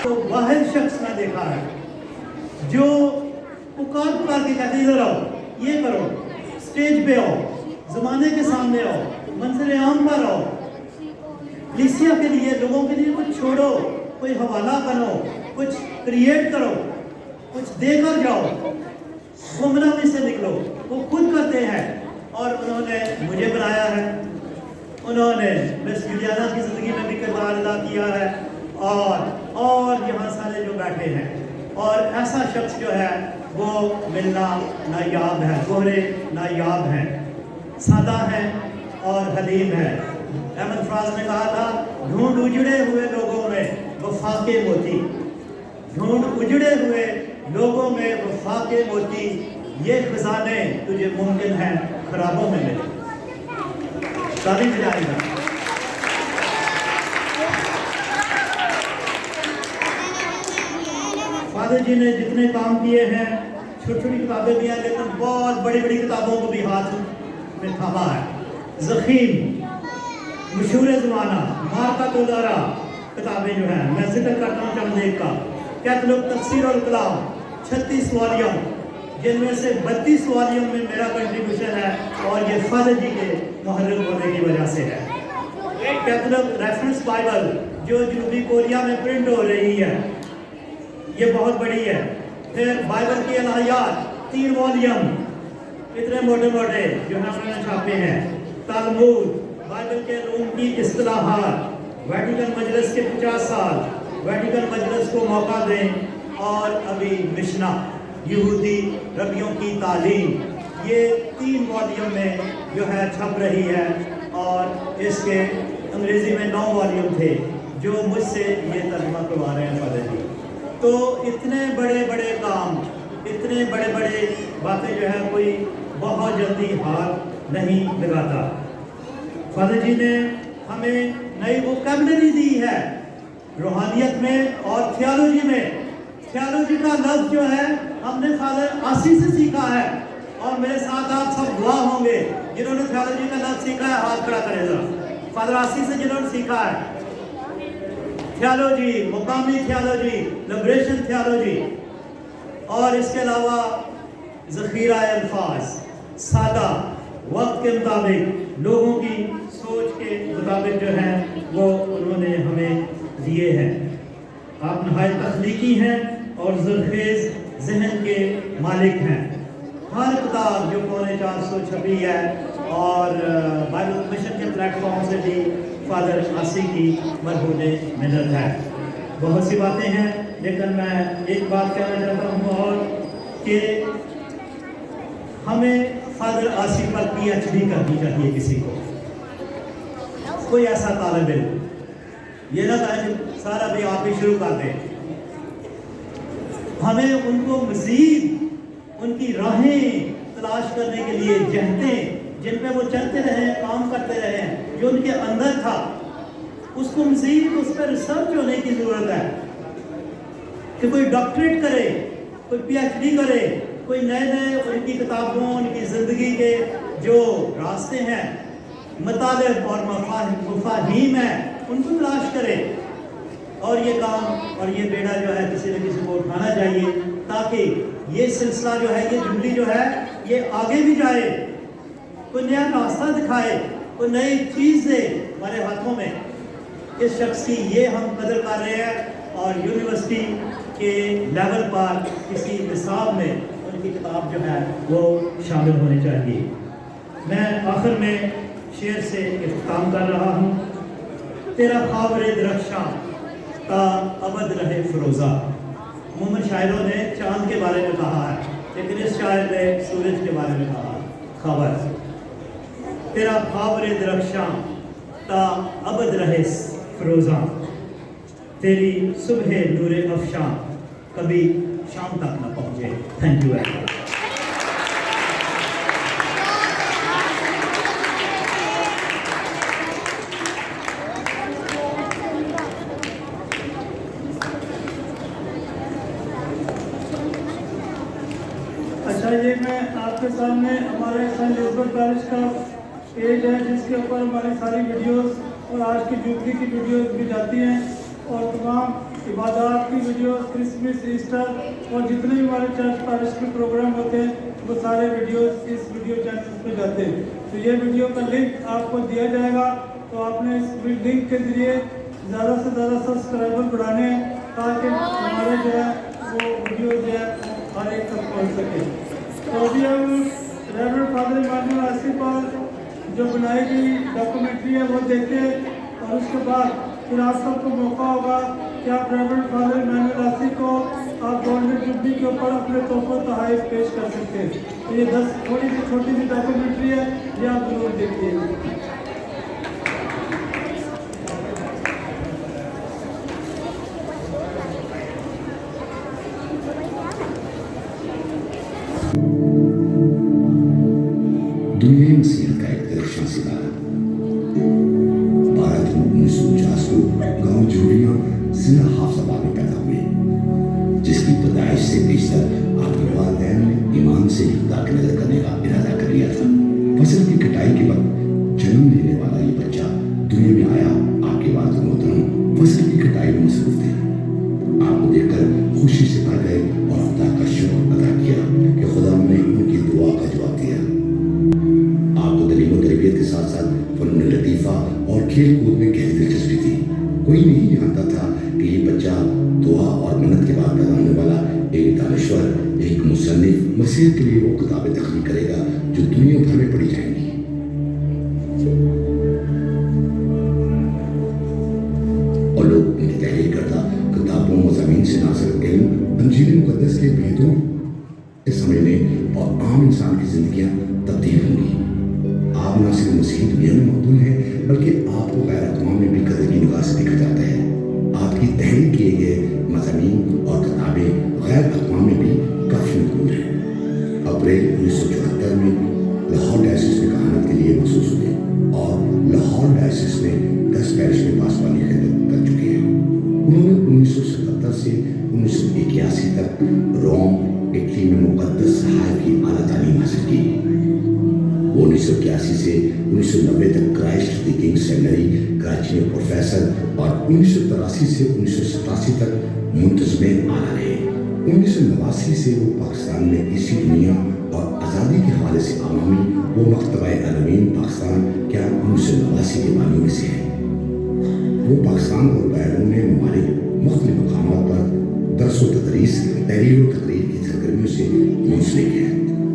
तो वाहिद शख्स ने देखा है जो पुकार के कहते इधर आओ, ये करो, स्टेज पे आओ, जमाने के सामने आओ, मंजिल आम पर आओ, कलीसिया के लिए, लोगों के लिए कुछ छोड़ो, कोई हवाला बनो, कुछ क्रिएट करो, कुछ देकर जाओ, गुमनामी से निकलो। वो खुद करते हैं, और उन्होंने मुझे बनाया है, उन्होंने मिस जुलियाना की ज़िंदगी में भी किरदार अदा किया है, और यहाँ सारे जो बैठे हैं اور ایسا شخص جو ہے وہ ملنا نایاب ہے، گہرے نایاب ہیں، سادہ ہے اور حلیم ہے۔ احمد فراز نے کہا تھا ڈھونڈ اجڑے ہوئے لوگوں میں وفا کے موتی، ڈھونڈ اجڑے ہوئے لوگوں میں وفا کے موتی، یہ خزانے تجھے ممکن ہے خرابوں میں ملے۔ تالی بجائے گا۔ فادر جی نے جتنے کام کیے ہیں، چھوٹی چھوٹی کتابیں بھی ہیں لیکن بہت بڑی بڑی کتابوں کو بھی ہاتھ میں تھاما ہے۔ زخیم، مشہور زمانہ، مارکہ تولارا کتابیں جو ہیں، میں ذکر کرتا ہوں چند ایک کا۔ کیتلوگ تفسیر اور کلام 36 والیوم، جن میں سے 32 والیوم میں میرا کنٹریبیوشن ہے اور یہ فادر جی کے محرر ہونے کی وجہ سے ہے۔ کیتلوگ ریفرنس بائبل جو جنوبی کوریا میں پرنٹ ہو رہی ہے، یہ بہت بڑی ہے۔ پھر بائبل کی الہیات 3 والیوم، اتنے موٹے موٹے جو ہم نے چھاپے ہیں۔ تالمود، بائبل کے علوم کی اصطلاحات، ویٹیکن مجلس کے 50 سال، ویٹیکن مجلس کو موقع دیں، اور ابھی مشنا، یہودی ربیوں کی تعلیم، یہ 3 والیوم میں جو ہے چھپ رہی ہے، اور اس کے انگریزی میں 9 والیوم تھے جو مجھ سے یہ ترجمہ کروا رہے ہیں فادر جی۔ تو اتنے بڑے بڑے کام، اتنے بڑے بڑے باتیں جو ہے کوئی بہت جلدی ہاتھ نہیں لگاتا۔ فادر جی نے ہمیں نئی ووکیبلری دی ہے روحانیت میں اور تھیالوجی میں۔ تھیالوجی کا لفظ جو ہے ہم نے فادر آسی سے سیکھا ہے، اور میرے ساتھ آپ سب گواہ ہوں گے جنہوں نے تھیالوجی کا لفظ سیکھا ہے، ہاتھ کھڑا کریں ذرا۔ فادر آسی سے جنہوں نے سیکھا ہے تھیالوجی، مقامی تھیالوجی، لبریشن تھیالوجی، اور اس کے علاوہ ذخیرہ الفاظ، سادہ، وقت کے مطابق، لوگوں کی سوچ کے مطابق جو ہیں وہ انہوں نے ہمیں دیے ہیں۔ آپ نہایت تخلیقی ہیں اور زرخیز ذہن کے مالک ہیں۔ ہر کتاب جو 450 چھپی ہے، اور بائبل مشن کے پلیٹ فارم سے بھی فادر آسی کی مرہون منت ہے۔ بہت سی باتیں ہیں لیکن میں ایک بات کہنا چاہتا ہوں، اور کہ ہمیں فادر آسی پر پی ایچ ڈی کرنی چاہیے کسی کو، کوئی ایسا طالب علم، یہ نہ کہا کہ سارا بھی آپ ہی شروع کر دیں۔ ہمیں ان کو مزید ان کی راہیں تلاش کرنے کے لیے، جہتیں جن پہ وہ چلتے رہے، کام کرتے رہے، جو ان کے اندر تھا، اس کو مزید اس پہ ریسرچ ہونے کی ضرورت ہے کہ کوئی ڈاکٹریٹ کرے، کوئی پی ایچ ڈی کرے، کوئی نئے نئے ان کی کتابوں، ان کی زندگی کے جو راستے ہیں، مطالب اور مفاہیم ہیں، ان کو تلاش کرے۔ اور یہ کام اور یہ بیڑا جو ہے کسی نہ کسی کو اٹھانا چاہیے، تاکہ یہ سلسلہ جو ہے، یہ جملی جو ہے، یہ آگے بھی جائے، کوئی نیا راستہ دکھائے، کوئی نئی چیز دے ہمارے ہاتھوں میں۔ اس شخص کی یہ ہم قدر کر رہے ہیں، اور یونیورسٹی کے لیول پر کسی نصاب میں ان کی کتاب جو ہے وہ شامل ہونی چاہیے۔ میں آخر میں شعر سے اختتام کر رہا ہوں۔ تیرا خواب درخشاں تا ابد رہے فروزہ۔ عموماً شاعروں نے چاند کے بارے میں کہا ہے، لیکن اس شاعر نے سورج کے بارے میں کہا خبر۔ تیرا خواب درخشاں تا ابد رہے فروزاں، تیری صبح نور افشاں کبھی شام تک نہ پہنچے۔ Thank you very much. اچھا، یہ میں آپ کے سامنے ہمارے سینٹ الزبتھ پیرش کا پیج ہے، جس کے اوپر ہماری ساری ویڈیوز اور آج کی جوبلی کی ویڈیوز بھی جاتی ہیں، اور تمام عبادات کی ویڈیوز، کرسمس، ایسٹر اور جتنے بھی ہمارے چرچ پیرش کے پروگرام ہوتے ہیں وہ سارے ویڈیوز اس ویڈیو چینل پہ جاتے ہیں۔ تو یہ ویڈیو کا لنک آپ کو دیا جائے گا، تو آپ نے اس لنک کے ذریعے زیادہ سے زیادہ سبسکرائبر بڑھانے ہیں، تاکہ ہمارے جو ہے وہ ویڈیو جو ہے ہر ایک تک پہنچ سکے۔ تو ابھی ہم ریورنڈ فادر ایمانوئل آسی پر جو بنائی گئی ڈاکومنٹری ہے وہ دیکھیں، اور اس کے بعد پھر آپ سب کو موقع ہوگا कि आप रेवरेंड फादर इमानुएल आसी को आप गोल्डन जुबली के ऊपर अपने तोहफा तोहफे पेश कर सकते हैं। तो ये 10 थोड़ी सी छोटी सी डॉक्यूमेंट्री है, ये आप जरूर देखिए। दुनिया में मसीह का एक दर्शन सितारा 12 जून 1949 को गांव जोड़िया जिला हाफजाबाद में पैदा हुए, जिसकी पैदाइश से बेशतर आपके वालिदैन ने ईमान से खुदा की नजर करने का इरादा कर लिया था। फसल की कटाई के वक्त जन्म लेने वाला ये बच्चा दुनिया में आया। आपके वालिद मोहतरम फसल की कटाई में मसरूफ थे। आपको देखकर खुशी से भर गए और खुदा का शुक्र अदा किया कि खुदा ने उनकी दुआ का जवाब दिया। आपको तालीम और तरबियत के साथ साथ फनून लतीफ़ा और खेल कूद में गहरी दिलचस्पी थी। कोई नहीं जानता था कि ये बच्चा दुआ और मन्नत के बाद पैदा होने वाला एक दानिश्वर, एक मुसन्निफ, मसीह के लिए वो किताबें तख्लीक करेगा जो दुनिया भर में पढ़ी जाएंगी। और लोग उनकी तहरीर करता किताबों मज़ामीन से ना सिर्फ इल्म अंजील मुक़द्दस के भेदों समझने और आम इंसान की जिंदगियां तब्दील होंगी। आप न सिर्फ मसीह दुनिया में मकबूल हैं, बल्कि आपको गैर अक़वाम में भी कदर की निगाह से देखा जाता है। आपकी तहरीर किए गए मज़ामीन और किताबें गैर अक़वाम में भी काफ़ी मकबूल हैं। अप्रैल 1974 में लाहौर डायसिस में कहानत के लिए महसूस हुए और लाहौर डायसिस में 10 पैरिश में पासवानी खिदमत कर चुके हैं। उन्होंने 1977 से 1981 तक रोम, इटली में मुक़द्दस सहाय की आला तालीम हासिल की। वो 1981 से 1990 तक Christ the king seminary Karachi में प्रोफेसर और 1983 से 1987 तक मुंतज़िम आला रहे। 1989 से वो पाकिस्तान में इसी दुनिया और आज़ादी के हवाले से अवामी वो मकतबा अलमीन पाकिस्तान क्या 1989 के बानियों में से है। वो पाकिस्तान और बैरून ममालिक मुख्तलिफ मकामात पर दर्स व तदरीस, तहरीर व तकरीर की सरगर्मियों से मुंसलिक है।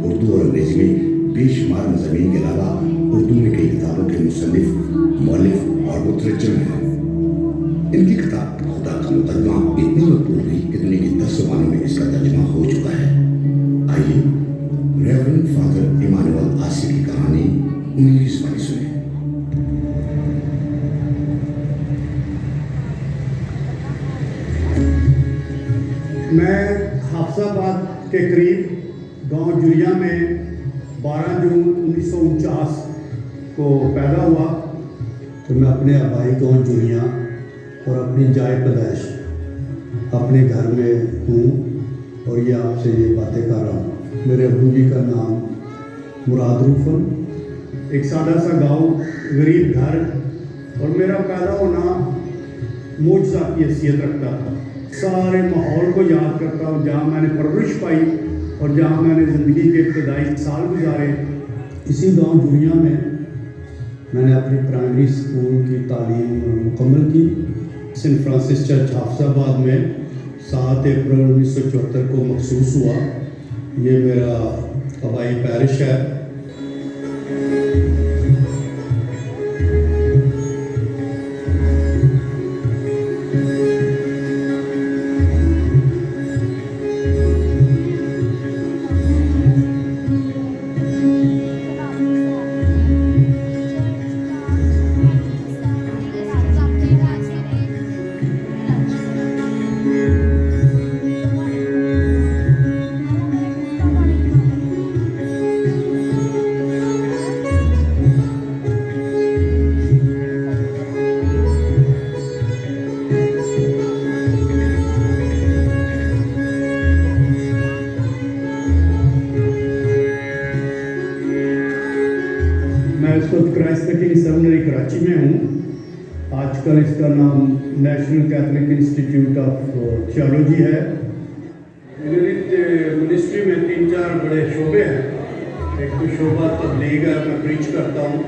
उर्दू और अंग्रेजी में बेशुमार मज़ामीन के अलावा उर्दू में कई किताबों के मुसन्निफ, मौलिफ और मुतरज्जिम हैं। इनकी किताब खुदा का मुकदमा इतनी मकबूल हुई कि दुनिया की 10 ज़बानों में इसका तर्जुमा हो चुका है। आइए रेवरेंड फादर इमानुएल आसी की कहानी उन्हीं की ज़बानी सुने। मैं हाफजाबाद के करीब गांव जुरिया में 12 जून 1949 को पैदा हुआ। तो मैं अपने आबाई गांव जुरिया और अपनी जाए पैदाइश अपने घर में हूँ और ये आपसे ये बातें कर रहा हूँ। मेरे अब्बू जी का नाम मुराद रूफन, एक सादा सा गांव, गरीब घर, और मेरा पैदा होना मौजज़ा की हैसियत रखता था। सारे माहौल को याद करता हूँ जहाँ मैंने परवरिश पाई और जहाँ मैंने ज़िंदगी के इब्तदाई साल गुजारे। इसी गांव जुरिया में मैंने अपनी प्राइमरी स्कूल की तालीम मुकम्मल की। सेंट फ्रांसिस चर्च हाफजाबाद में 7 अप्रैल 1974 को मखसूस हुआ। ये मेरा कबाई पैरिश है। Christ the king seminary Karachi में हूँ। आजकल इसका नाम national Catholic institute of theology है। मिनिस्ट्री में 3-4 बड़े शोबे हैं। एक तो शोबा तबलीग है, मैं प्रीच करता हूँ,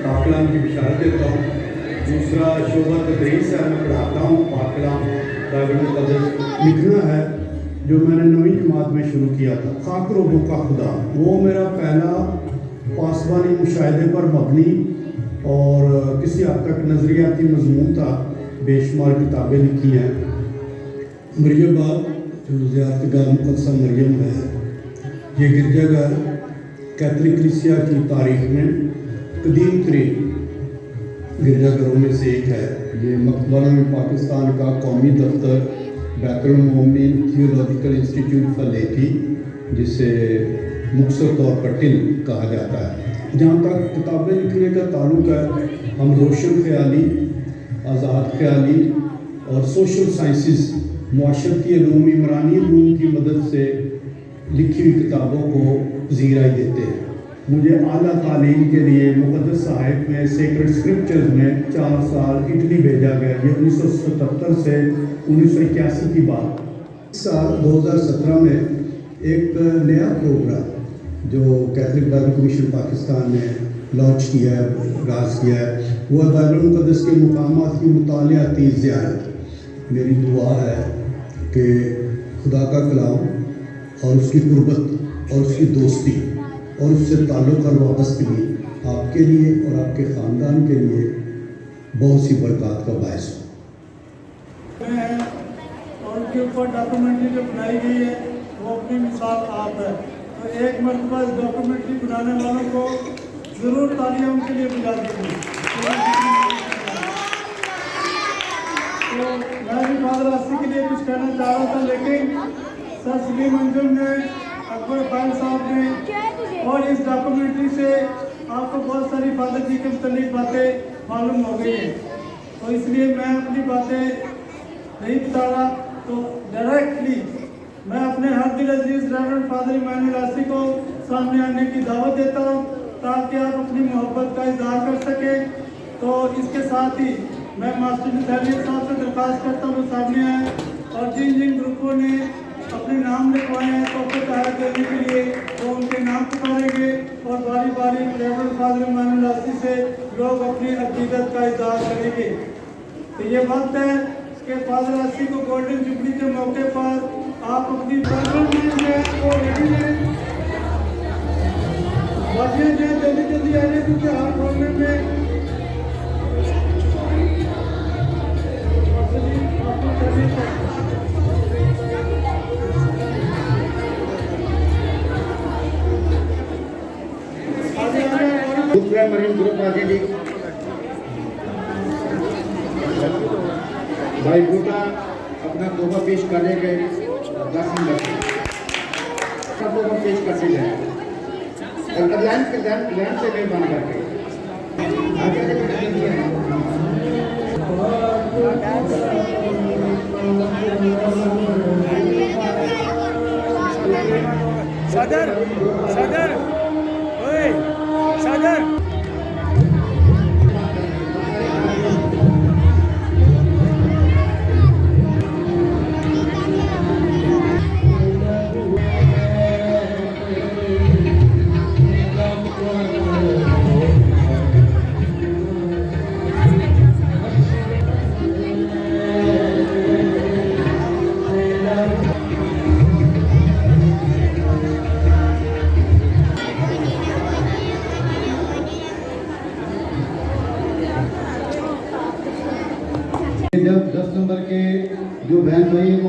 पाकलाम की बिशारत देता हूँ। दूसरा शोबा तदरीस है, मैं पढ़ाता हूँ पाकलाम, बाइबल मुक़द्दस लिखना है जो मैंने 9वीं जमात में शुरू किया था। खाक रोबों का खुदा, वो मेरा पहला पासवानी मुशाहिदे पर मबनी और किसी हद तक नज़रियाती मजमून था बेशुमार किताबें लिखी हैं। मरियम बाग जो ज़ियारतगाह मुक़द्दसा मरियम है, ये गिरजाघर कैथलिक कलीसिया की तारीख में कदीम तरीन गिरजाघरों में से एक है। ये मकबरा में पाकिस्तान का कौमी दफ्तर बैतुल मोमिन थियोलॉजिकल इंस्टीट्यूट फलेठी, जिसे मुख्तसर तौर पर टिल कहा जाता है। जहाँ तक किताबें लिखने का ताल्लुक है, हम रोशन ख्याली, आज़ाद ख्याली और सोशल साइंसेस, मुआशरती उलूम, इमरानी उलूम की मदद से लिखी हुई किताबों को ज़ीराई देते हैं। मुझे आला तालीम के लिए मुक़द्दस साहिब में सेक्रेड स्क्रिप्चर्स में 4 साल इटली भेजा गया। ये 1977 से 1981 की बात। इस साल 2017 में एक नया प्रोग्राम जो कैथलिक बाइबल कमीशन पाकिस्तान ने लॉन्च किया है, आगाज़ किया है, वो बाइबल मुक़द्दस के मुकामात की मुतालियाती ज़ियारत। मेरी दुआ है कि खुदा का कलाम और उसकी कुर्बत और उसकी दोस्ती और उससे ताल्लुक़ और वाबस्तगी आपके लिए और आपके ख़ानदान के लिए बहुत सी बरकत का बायस हो। और उनके ऊपर डॉक्यूमेंट्री जो बनाई गई है वो अपनी मिसाल आप है। तो एक मरतबा इस डॉक्यूमेंट्री बनाने वालों को ज़रूर तालियां उनके लिए बजा दीजिए। तो मैं भी फादर आसिफ के लिए कुछ कहना चाह रहा था, लेकिन सर सलीम अंजुम ने, अकबर खान साहब ने और इस डॉक्यूमेंट्री से आपको बहुत सारी फादर जी के मुतालिक बातें मालूम हो गई हैं। तो इसलिए मैं अपनी बातें नहीं बता रहा, तो डायरेक्टली मैं अपने हर दिल अजीज रेवरेंड फादर इमानुएल आसी को सामने आने की दावत देता हूँ, ताकि आप अपनी मोहब्बत का इजहार कर सकें। तो इसके साथ ही मैं मास्टर मिसाइल साहब से दरख्वास्त करता हूँ सामने आए, और जिन जिन ग्रुपों ने अपने नाम लिखवाए हैं तोहफे तहत देने के लिए, तो उनके नाम पुकारेंगे और बारी बारी रेवरेंड फादर इमानुएल आसी से लोग अपनी अकीदत का इजहार करेंगे। तो ये वक्त है कि फादर आसी को गोल्डन जुबली के मौके पर आप अपनी जल्दी जल्दी आ रहे, क्योंकि हाथ खोलने में दूसरा मरीन ग्रुप आगे जी भाई बूटा अपना तोहफा पेश करेंगे। 10 मिनट सब लोग पेश करते जाए और ध्यान से मेहरबान करके सदर सदर ओए सदर जब 10 नंबर के जो बहन भाई हैं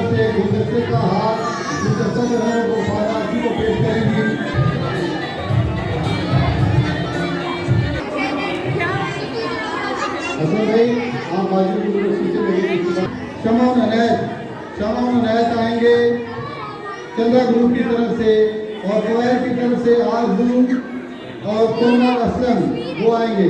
से गुलदस्ते का हार गुलदस्ता जो है वो फादर जी को पेश करेंगी। हसन भाई आप बाजू की यूनिवर्सिटी से लेंगे। शमाउन अनैत आएंगे चंद्रा ग्रुप की तरफ से, और जोहर की तरफ से आरजू और कोमल असलम वो आएंगे।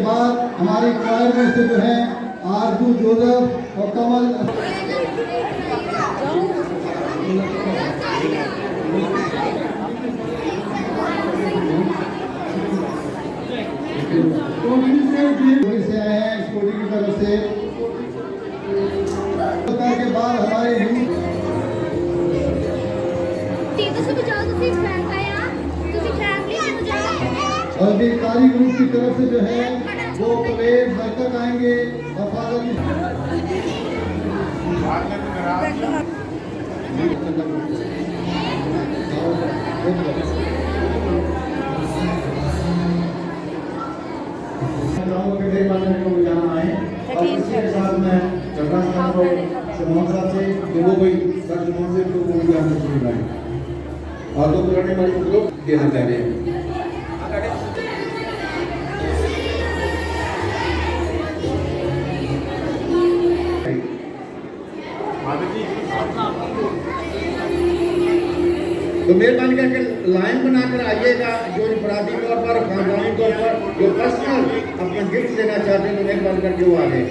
बाद हमारी क्वायर में से जो है आरजू जोसेफ और कमल से आए हैं स्कूटी की तरफ से। के बाद हमारे और बेकारी ग्रुप की तरफ से जो है वो प्लेट बरकत आएंगे और फादर यहाँ आए और इसके साथ में जगह साहब से दोनों भाई सर से तो वो यहाँ से सुन रहे हैं और तो पुराने वाले लोग देना चाह रहे हैं। तो मेहरबानी करके लाइन बनाकर आइएगा। जो इंफरादी तौर पर खानदानी तौर पर जो पर्सनल अपना गिफ्ट देना चाहते हैं तो मेहरबानी करके वो आ गए।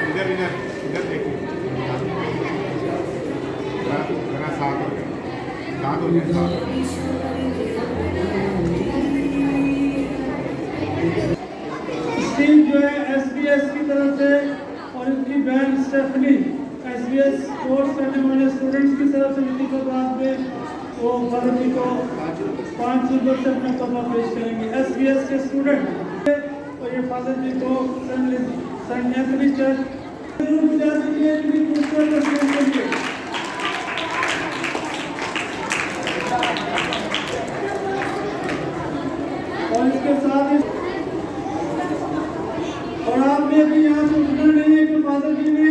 इधर इधर इधर देखिए साथ हो जाए स्टीव जो है SBS की तरफ से और इनकी बहन स्टेफनी SBS कोर्स करने वाले स्टूडेंट्स की तरफ से मिली के बाद में वो फादर जी को 500 रुपये से अपना तोहफा पेश करेंगे। SBS के स्टूडेंट और ये फादर जी को सेंट एंथनी चर्च जरूर बुझा दीजिए इनकी खूबसूरत तस्वीर के लिए। और इसके साथ ही और आपने भी यहाँ से उठना नहीं है कि फादर जी ने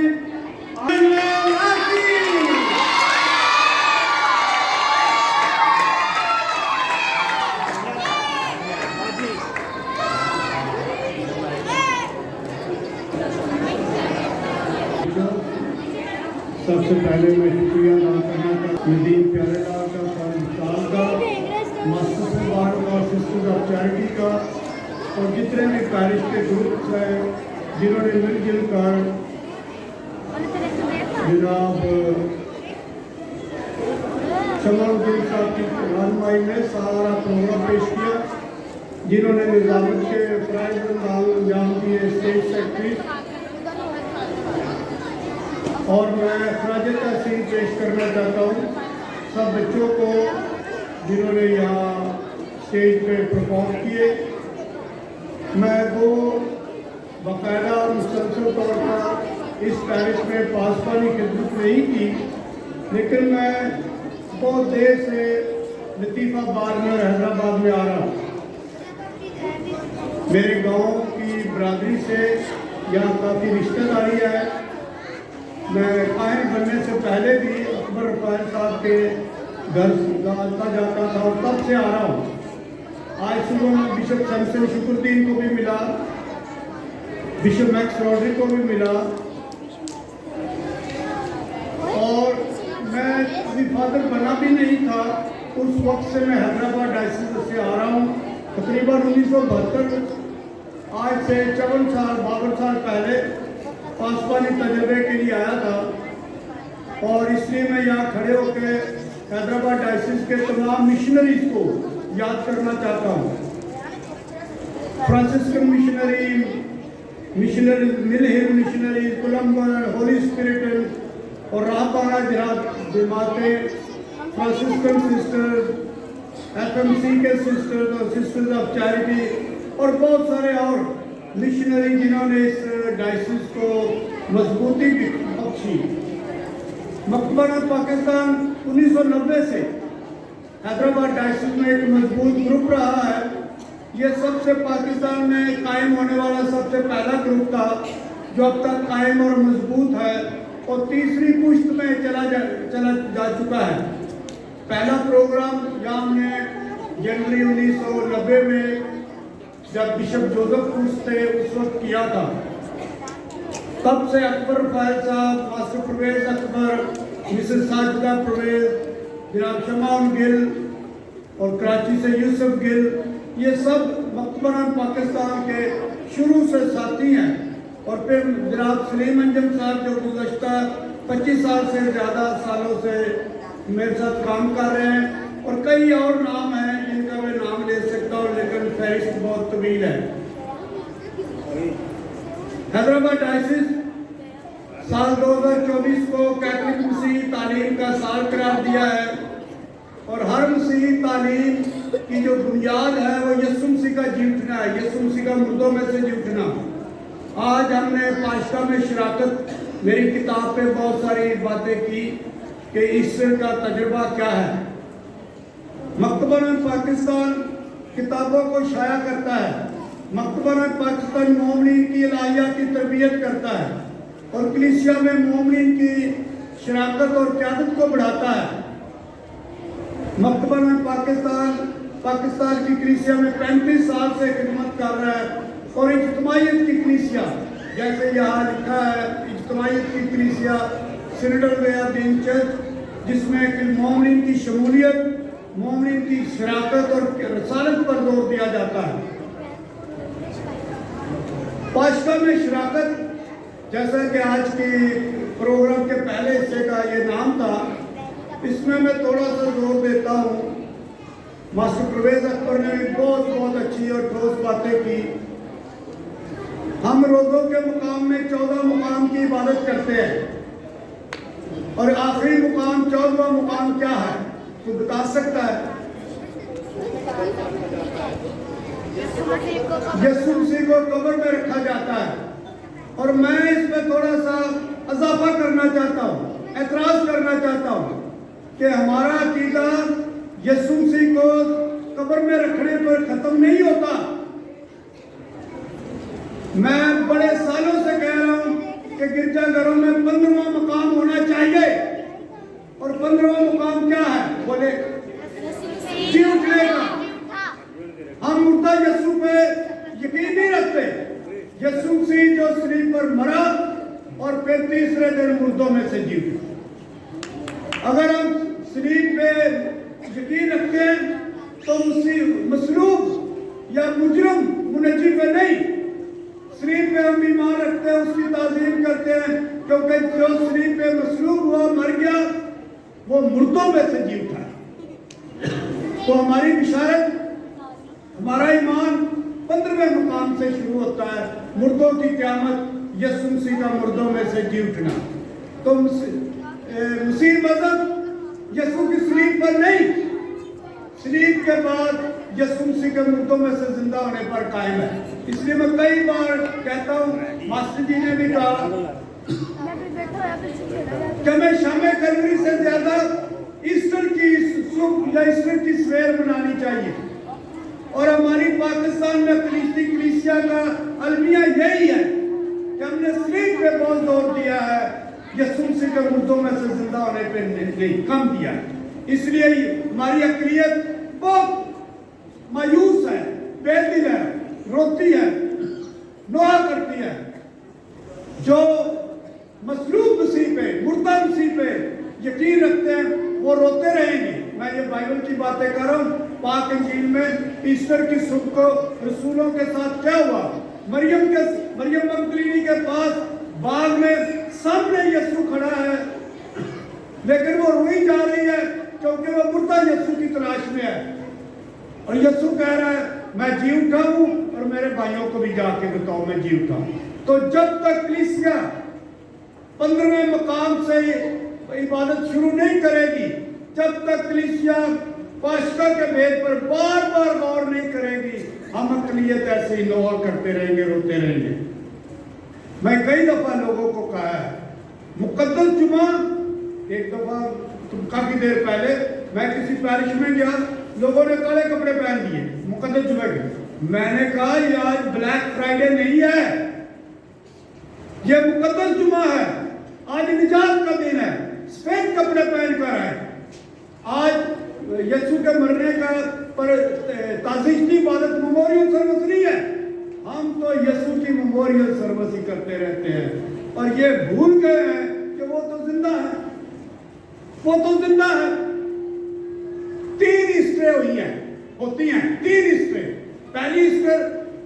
सबसे पहले मैं शुक्रिया अदा करना चाहता हूँ नदीम प्यारेलाल का, फारूक साल का, मास्टर साहब और सिस्टर्स ऑफ चैरिटी का और जितने भी पैरिश के ग्रुप्स हैं जिन्होंने मिलजुल कर जनाब शमाउद्दीन साहब की रहनुमाई में सारा प्रोग्राम पेश किया, जिन्होंने निजामत के फ़राइज़ अंजाम दिए स्टेट सेक्रेटरी और मैं खराज तहसीन पेश करना चाहता हूँ सब बच्चों को जिन्होंने यहाँ स्टेज पे परफॉर्म किए। मैं वो बाकायदा और मुसलसल तौर पर इस पैरिश में पासवानी खिदमत नहीं की, लेकिन मैं बहुत देर से लतीफ़ाबाद में हैदराबाद में आ रहा हूँ। मेरे गांव की बरादरी से यहाँ काफ़ी रिश्तेदारी है। मैं कायम बनने से पहले भी अकबर रफ़ाइल साहब के घर आता जाता था और तब से आ रहा हूँ। आज सुबह मैं बिशप सैमसन शुक्रुद्दीन को भी मिला, बिशप मैक्स रॉड्री को भी मिला और मैं अभी फादर बना भी नहीं था उस वक्त से मैं हैदराबाद डायसिस से आ रहा हूँ। तकरीबन 1972 आज से 52 साल पहले पासवानी तजर्बे के लिए आया था और इसलिए मैं यहाँ खड़े होकर हैदराबाद डायसिस के तमाम मिशनरीज को याद करना चाहता हूँ। फ्रांसिस्कन मिशनरी, मिल हिल मिशनरी, कोलंबर, होली स्पिरिट और राहबाना जमातें, फ्रांसिस्कन सिस्टर्स, FMC के सिस्टर्स और सिस्टर्स ऑफ चैरिटी और बहुत सारे और मिशनरी जिन्होंने इस डायसिस को मजबूती बख्शी। मकबरा पाकिस्तान 1990 से हैदराबाद डायसिस में एक मजबूत ग्रुप रहा है। ये सबसे पाकिस्तान में कायम होने वाला सबसे पहला ग्रुप था जो अब तक कायम और मजबूत है और तीसरी पुश्त में चला जा चुका है। पहला प्रोग्राम यहाँ हमने जनवरी 1990 में जब बिशप जोसेफ पुश थे उस वक्त किया था। तब से अकबर रफ़ाइल साहब, मास्टर परवेज अकबर, मिसेस साजिदा परवेज, जनाब शमाउन गिल और कराची से यूसुफ गिल, ये सब मकबरान पाकिस्तान के शुरू से साथी हैं। और फिर जनाब सलीम अंजम साहब जो गुज़श्ता 25 साल से ज़्यादा सालों से मेरे साथ काम कर रहे हैं, और कई और नाम हैं जिनका मैं नाम ले सकता हूँ, लेकिन फहरिस्त बहुत तवील है। हैदराबाद डायसिस साल 2024 को कैथलिक मसीही तालीम का साल करार दिया है, और हर मसीही तालीम की जो बुनियाद है वो यीशु मसीह का जी उठना है, यीशु मसीह का मुर्दों में से जी उठना। आज हमने पाशका में शराकत, मेरी किताब पे बहुत सारी बातें की कि ईस्टर का तजुर्बा क्या है। मकबरान पाकिस्तान किताबों को शाया करता है, मकबरान पाकिस्तान मोमिन की इलाहिया की तरबियत करता है, और कलीसिया में मोमिन की शराकत और क़यादत को बढ़ाता है। मकबरान पाकिस्तान की कलीसिया में 35 साल से खिदमत कर रहा है, और इज्तिमाइयत की कलीसिया, जैसे यहाँ लिखा है, इज्तिमाइयत की कलीसिया synodal way of Deen church, जिसमें मोमिन की शमूलियत, मोमिन की शराकत और रसालत पर जोर दिया जाता है। पाशका में शराकत, जैसा कि आज के प्रोग्राम के पहले हिस्से का ये नाम था, इसमें मैं थोड़ा सा जोर देता हूँ। मास्टर परवेज अकबर ने भी बहुत अच्छी और ठोस बातें की। हम रोज़ों के मुकाम में 14 मुकाम की इबादत करते हैं, और आखिरी मुकाम 14वां मुकाम क्या है, तो बता सकता है? यीशु मसीह को कब्र में रखा जाता है। और मैं इस पे थोड़ा सा इजाफा करना चाहता हूँ, एतराज करना चाहता हूँ कि हमारा अकीदा यीशु मसीह को कब्र में रखने पर खत्म नहीं होता। मैं बड़े सालों से कह रहा हूं कि गिरजाघरों में 15वां मुकाम होना चाहिए, और 15वां मुकाम क्या है? बोले, जी उठने का। हम मुर्दा यीशु पे यकीन नहीं रखते। यीशु मसीह जो सलीब पर मरा और फिर तीसरे दिन मुर्दों में से जी उठा। अगर हम सलीब पे यकीन रखते हैं तो मसलूब या मुजरम मुनज्जी पे नहीं, सलीब पे हम ईमान रखते हैं, उसकी ताज़ीम करते हैं, क्योंकि जो सलीब पे मसलूब हुआ, मर गया, वो मुर्दों में से जी उठा। तो हमारी बिशारत, हमारा ईमान 15वें मुकाम से शुरू होता है, मुर्दों की क़यामत, यीशु मसीह का मुर्दों में से जी उठना। तो मसीह मज़हब यीशु की सलीब पर नहीं, सलीब के बाद यीशु मसीह के मुर्दों में से जिंदा होने पर कायम है। इसलिए मैं कई बार कहता हूँ, मास्टर जी ने भी कहा कि मैं शामे कलवरी से ज्यादा ईस्टर की सुबह या ईस्टर की सवेर मनानी चाहिए। और हमारी पाकिस्तान में कलीसिया का अलमिया यही है कि हमने सलीब पे बहुत जोर दिया है, यीशु मसीह के मुर्दों में से जिंदा होने पे नहीं, कम दिया है। इसलिए हमारी अक़लियत बहुत मायूस है, बेदिल है, रोती है, नोहा करती है। जो मसलूब मसीह पे, मुर्दा मसीह पे यकीन रखते हैं, वो रोते रहेंगे। मैं ये बाइबल की बातें कर रहा हूँ। पाक इंजील में ईस्टर की सुबह को रसूलों के साथ क्या हुआ? मरियम मगदलीनी के पास बाग में सामने यीशु खड़ा है, लेकिन वो रोई जा रही है क्योंकि वो मुर्दा यीशु की तलाश में है। और यीशु कह रहा है, मैं जी उठा हूं और मेरे भाइयों को भी जाके बताओ मैं जी उठा। तो जब तक कलीसिया 15वें मुकाम से इबादत शुरू नहीं करेगी, जब तक कलीसिया पाशका के भेद पर बार बार गौर नहीं करेगी, हम अक़लियत ऐसे ही नोहा करते रहेंगे, रोते रहेंगे। मैं कई दफा लोगों को कहा है, मुक़द्दस जुमा, एक दफा काफी देर पहले मैं किसी पैरिश में गया, लोगों ने काले कपड़े पहन दिए मुक़द्दस जुमे के। मैंने कहा ये आज ब्लैक फ्राइडे नहीं है, ये मुक़द्दस जुमा है, आज निजात का दिन है, सफेद कपड़े पहन कर आए। आज यीशु के मरने का पर ताज़ीम की इबादत मेमोरियल सर्विस नहीं है, हम तो यीशु की मेमोरियल सर्विस ही करते रहते हैं। और ये भूल गए हैं कि वो तो जिंदा है, वो तो जिंदा है। तीन ईस्टर हुई हैं, होती हैं, तीन ईस्टर। पहली ईस्टर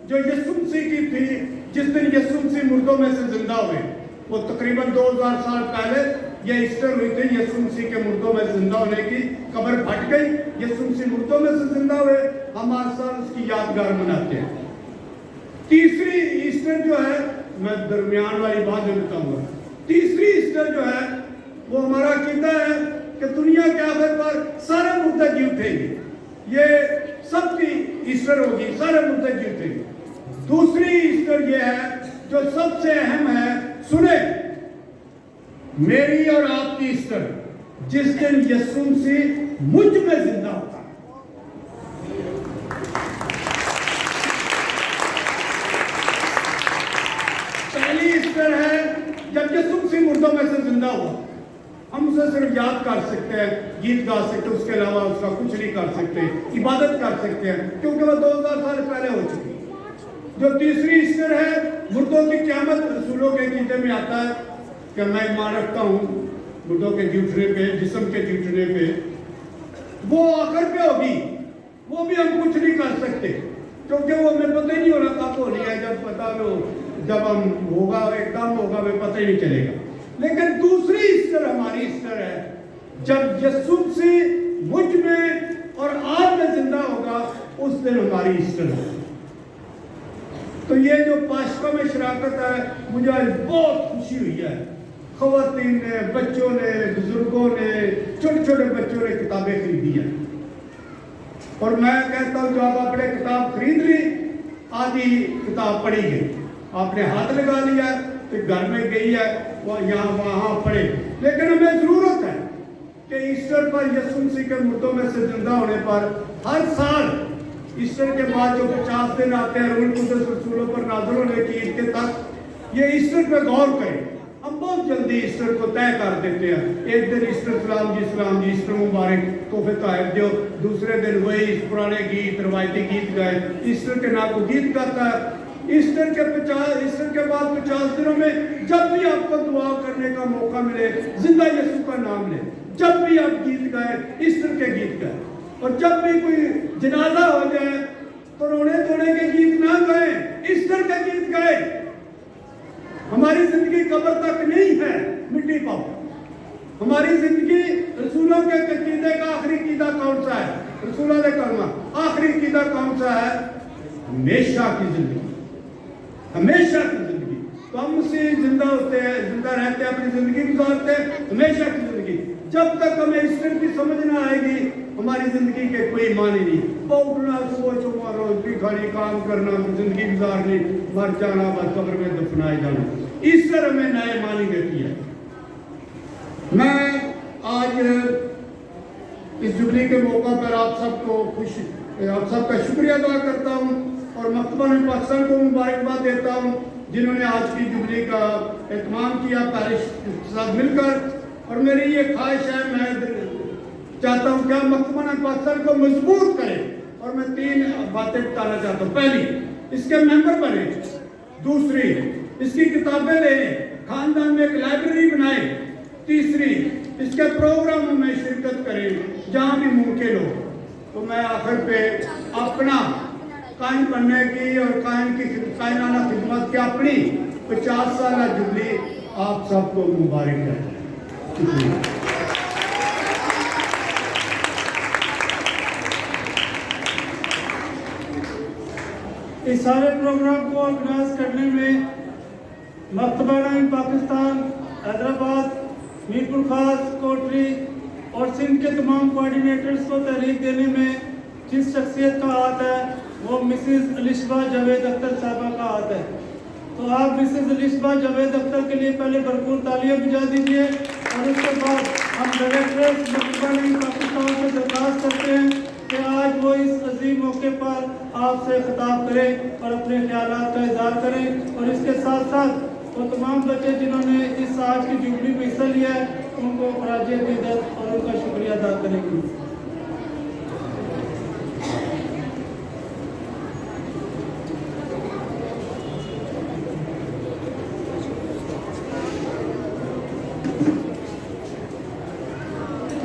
जो यीशु मसीह की थी, जिस दिन यीशु मसीह मुर्दों में से जिंदा हुए, वो तकरीबन 2000 साल पहले ये ईस्टर हुई थी। यीशु मसीह के मुर्दों में जिंदा होने की, कब्र फट गई, यीशु मसीह मुर्दों में से जिंदा हुए, हम हर साल उसकी यादगार मनाते हैं। तीसरी ईस्टर जो है, मैं दरमियान वाली बात में बताऊंगा, तीसरी ईस्टर जो है वो हमारा अकीदा है कि दुनिया के आखिर पर सारे मुर्दे जी उठेंगे। ये सबकी ईस्टर होगी, सारे मुर्दे जी उठेंगे। दूसरी ईस्टर ये है जो सबसे अहम है, सुने, मेरी और आपकी ईस्टर, जिस दिन यीशु मसीह मुझ में जिंदा होता है। पहली ईस्टर है जब यीशु मसीह मुर्दों में से जिंदा हुआ। हम उसे सिर्फ याद कर सकते हैं, गीत गा सकते हैं, उसके अलावा उसका कुछ नहीं कर सकते, इबादत कर सकते हैं, क्योंकि वह 2000 साल पहले हो चुकी। जो तीसरी ईस्टर है, मुर्दों की क़यामत, रसूलों के अक़ीदे में आता है कि मैं ईमान रखता हूँ मुर्दों के जी उठने पे, जिस्म के जी उठने पे, वो आखिर पे होगी, वो भी हम कुछ नहीं कर सकते, क्योंकि वो हमें पता ही नहीं होना कब होनी है। जब पता हो, जब हम होगा, एकदम होगा, हमें पता ही नहीं चलेगा। लेकिन दूसरी ईस्टर हमारी ईस्टर है जब यीशु मसीह मुझ में और आप में जिंदा होगा, उस दिन हमारी ईस्टर है। तो ये जो पास्का में शराकत है, मुझे आज बहुत खुशी हुई है। ख़वातीन ने, बच्चों ने, बुजुर्गों ने, छोटे छोटे बच्चों ने किताबें खरीदी हैं। और मैं कहता हूँ, जब आपने किताब खरीद ली, आधी किताब पढ़ी गई, आपने हाथ लगा लिया तो घर में गई है, यहाँ वहाँ पढ़े। लेकिन हमें ज़रूरत है कि ईस्टर पर यीशु मसीह के मुर्दों में से जिंदा होने पर हर साल ईस्टर के बाद जो 50 दिन आते हैं रूह कुद्दूस रसूलों पर नाज़िल होने की ईद के तक, ये ईस्टर पे गौर करें। हम बहुत जल्दी ईस्टर को तय कर देते हैं। एक दिन ईस्टर सलाम जी, ईस्टर मुबारक, तोहफे तोहफ़ दो। दूसरे दिन वही पुराने गीत, रवायती गीत गाए। ईस्टर के नाम को गीत गाता है। ईस्टर के बाद 50 दिनों में जब भी आपको दुआ करने का मौका मिले, जिंदा यीशु का नाम ले। जब भी आप गीत गाए, ईस्टर के गीत गाए। और जब भी कोई जनाजा हो जाए तो रोने धोने के गीत ना गाए, ईस्टर के गीत गाए। हमारी जिंदगी कब्र तक नहीं है मिट्टी पाओ। हमारी जिंदगी रसूलों के अकीदे का आखिरी कीदा कौन सा है? रसूलों ने कलमा आखिरी कीदा कौन सा है? हमेशा की जिंदगी, हमेशा की जिंदगी। तो हम उससे जिंदा होते हैं, जिंदा रहते हैं, अपनी जिंदगी गुजारते हैं, हमेशा की जिंदगी। जब तक हमें ईस्टर की समझ ना आएगी, हमारी जिंदगी के कोई मानी नहीं। उठना, सुबह सुबह रोटी खानी, काम करना, जिंदगी गुजारनी, मर जाना, बस कब्र में दफनाए जाना। ईस्टर हमें नए मानी देती है। मैं आज इस जुबली के मौका पर आप सबका शुक्रिया अदा करता हूँ और मकतबा पाकिस्तान को मुबारकबाद देता हूँ, जिन्होंने आज की जुबली का एहतमाम किया पैरिश के साथ मिलकर। और मेरी ये ख्वाहिश है, मैं चाहता हूँ क्या मकतबा पाकिस्तान को मजबूत करें। और मैं 3 बातें बताना चाहता हूँ। पहली, इसके मेंबर बने। दूसरी, इसकी किताबें लें, खानदान में एक लाइब्रेरी बनाएं। तीसरी, इसके प्रोग्रामों में शिरकत करें जहाँ भी मुमकिन हो। तो मैं आखिर पे अपना कायम बनने की और कायनाना खिदमत की अपनी 50 साल जुबली आप सबको मुबारक है। इस सारे प्रोग्राम को ऑर्गेनाइज करने में मकतबा पाकिस्तान, हैदराबाद, मीरपुर खास, कोटरी और सिंध के तमाम कोऑर्डिनेटर्स को तहरीक देने में जिस शख्सियत का हाथ है वो मिसेस अलिशबा जावेद अख्तर साहबा का हाथ है। तो आप मिसेस अलिशबा जावेद अख्तर के लिए पहले भरपूर तालियां बजा दीजिए और उसके बाद हम डायरेक्टर मकतबा पाकिस्तान से दरख्वास्त करते हैं कि आज वो इस अजीम मौके पर आपसे खिताब करें और अपने ख्यालात का इज़हार करें। और इसके साथ साथ वो तमाम बच्चे जिन्होंने इस आज की जुबली में हिस्सा लिया है उनको खराज अक़ीदत और उनका शुक्रिया अदा करेंगे।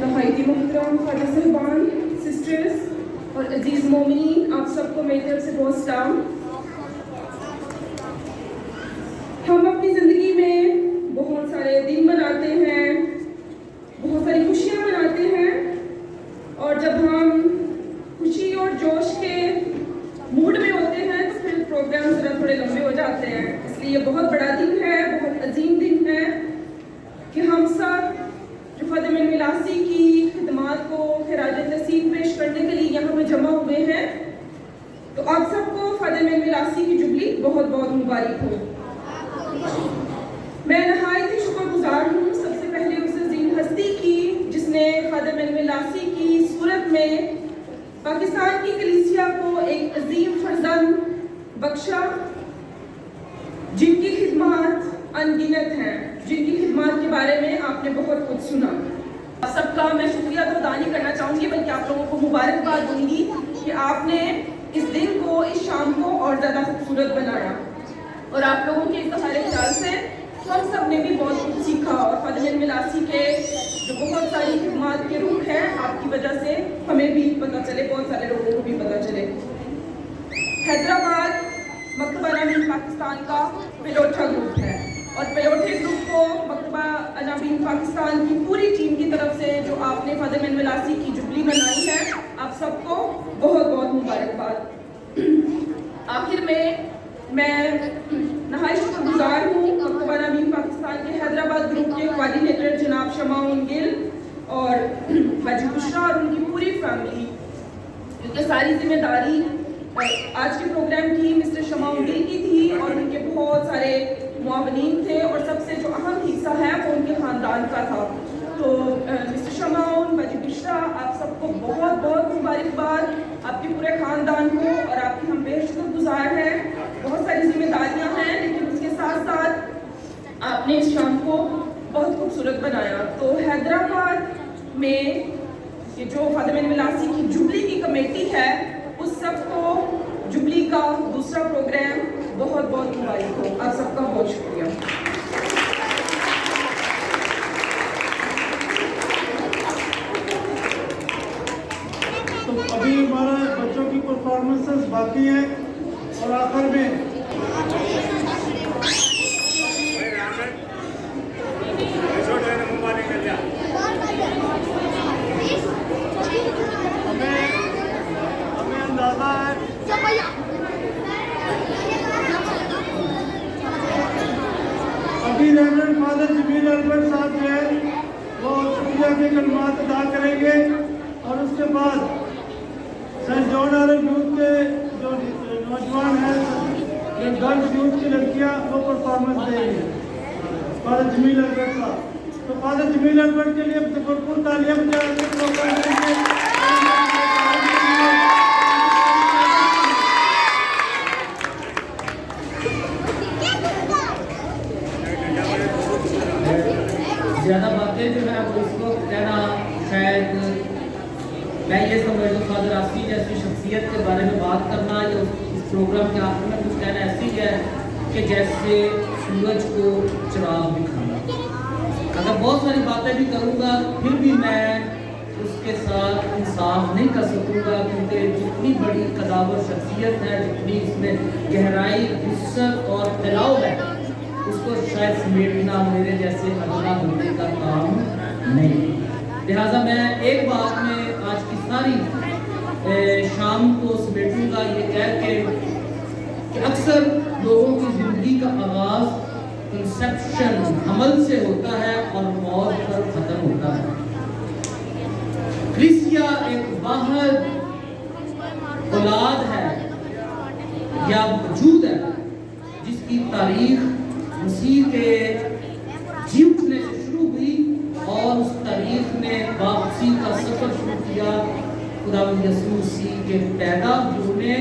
नहायती मोहतरम फादर साहबान, सामीन, आप सबको मेरी तरफ से बहुत सलाम। हम अपनी ज़िंदगी में बहुत सारे दिन मनाते हैं, बहुत सारी खुशियाँ मनाते हैं, और जब हम खुशी और जोश के मूड में होते हैं तो फिर प्रोग्राम ज़रा थोड़े लंबे हो जाते हैं। इसलिए ये बहुत बड़ा दिन है, बहुत अजीम दिन है कि हम सब जो फादर एमानुएल मिलासी की खिदमात को खिराज तहसीन पेश करने के लिए यहाँ पे जमा हुए हैं। तो आप सबको फादर एमानुएल मिलासी की जुबली बहुत बहुत मुबारक हो। मैं नहायत ही शुक्रगुजार हूँ सबसे पहले उस अजीम हस्ती की जिसने फादर एमानुएल मिलासी की सूरत में पाकिस्तान की कलीसिया को एक अजीम फर्जंद बख्शा, जिनकी खिदमत अनगिनत हैं, जिनकी खिदमत के बारे में आपने बहुत कुछ सुना। आप सबका मैं शुक्रिया तो अदा नहीं करना चाहूँगी, बल्कि आप लोगों को मुबारकबाद दूंगी कि आपने इस दिन को, इस शाम को और ज़्यादा खूबसूरत बनाया, और आप लोगों के इज़हार ख्याल से हम सब ने भी बहुत कुछ सीखा। और फादर एमानुएल मिलासी के जो बहुत सारी खिदमत के रुख हैं, आपकी वजह से हमें भी पता चले, बहुत सारे लोगों को भी पता चले। हैदराबाद मकतबा अनाबीन पाकिस्तान का पेलोठा ग्रुप है, और पेलोठे ग्रुप को मकतबा अनाबीन पाकिस्तान की पूरी टीम की तरफ से जो आपने फादर एमानुएल मिलासी की जुबली बनाई है, आप सबको बहुत बहुत मुबारकबाद। आखिर में मैं नहायत शुक्रगुजार हूँ मकतबा अनाबीन पाकिस्तान के हैदराबाद ग्रुप के कोऑर्डिनेटर जनाब शमाउन गिल और हाजी बुशरा और उनकी पूरी फैमिली, क्योंकि सारी जिम्मेदारी आज के प्रोग्राम की मिस्टर शमाउन गिल की थी, और उनके बहुत सारे मुआवनीन थे, और सबसे जो अहम हिस्सा है वो उनके ख़ानदान का था। तो मिस्टर शमाउन, हाजी बुशरा, आप सबको बहुत बहुत मुबारकबाद, आपके पूरे ख़ानदान को, और आपकी हम बेहद शुक्रगुजार हैं। बहुत सारी जिम्मेदारियां हैं, लेकिन उसके साथ साथ आपने इस शाम को बहुत खूबसूरत बनाया। तो हैदराबाद में ये जो फादर एमानुएल मिलासी की जुबली की कमेटी है, उस सबको जुबली का दूसरा प्रोग्राम बहुत बहुत मुबारक हो। आप सबका बहुत शुक्रिया। तो अभी हमारा बच्चों की परफॉर्मेंसेस बाकी हैं, और आखिर में हमें अंदाजा है अभी रेवरेंड फादर जमील अकबर साहब जो है वो शुक्रिया के कलमात अदा करेंगे, और उसके बाद सेंट जॉन आर्क यूथ के जो नौजवान हैं, जो गर्ल्स यूथ की लड़कियां, वो परफॉर्मेंस देंगे फादर जमील अकबर साहब। तो फादर जमील अकबर के लिए भरपूर तालियां बजाएंगे। ज़्यादा बातें जो है वो इस वक्त कहना शायद मैं ये समझ लूँ, फादर आसी जैसी शख्सियत के बारे में बात करना या इस प्रोग्राम के आखिर में कुछ कहना ऐसी है कि जैसे सूरज को चिराग दिखाना। अगर बहुत सारी बातें भी करूँगा फिर भी मैं उसके साथ इंसाफ नहीं कर सकूँगा, क्योंकि जितनी बड़ी कदावर शख्सियत है, जितनी इसमें गहराई, वुसअत और फैलाव है, उसको शायद समेटना मेरे जैसे अगला बंदे का काम नहीं। लिहाजा मैं एक बात में आज की सारी शाम को समेटूंगा ये कह के कि अक्सर लोगों की ज़िंदगी का आगाज़ कंसेप्शन, हमल से होता है और मौत पर ख़त्म होता है। कलीसिया एक वाहिद औलाद है या वजूद है जिसकी तारीख मसीह के जी उठने से शुरू हुई, और उस तारीख ने वापसी का सफर शुरू किया खुदावंद यीशु मसीह के पैदा होने,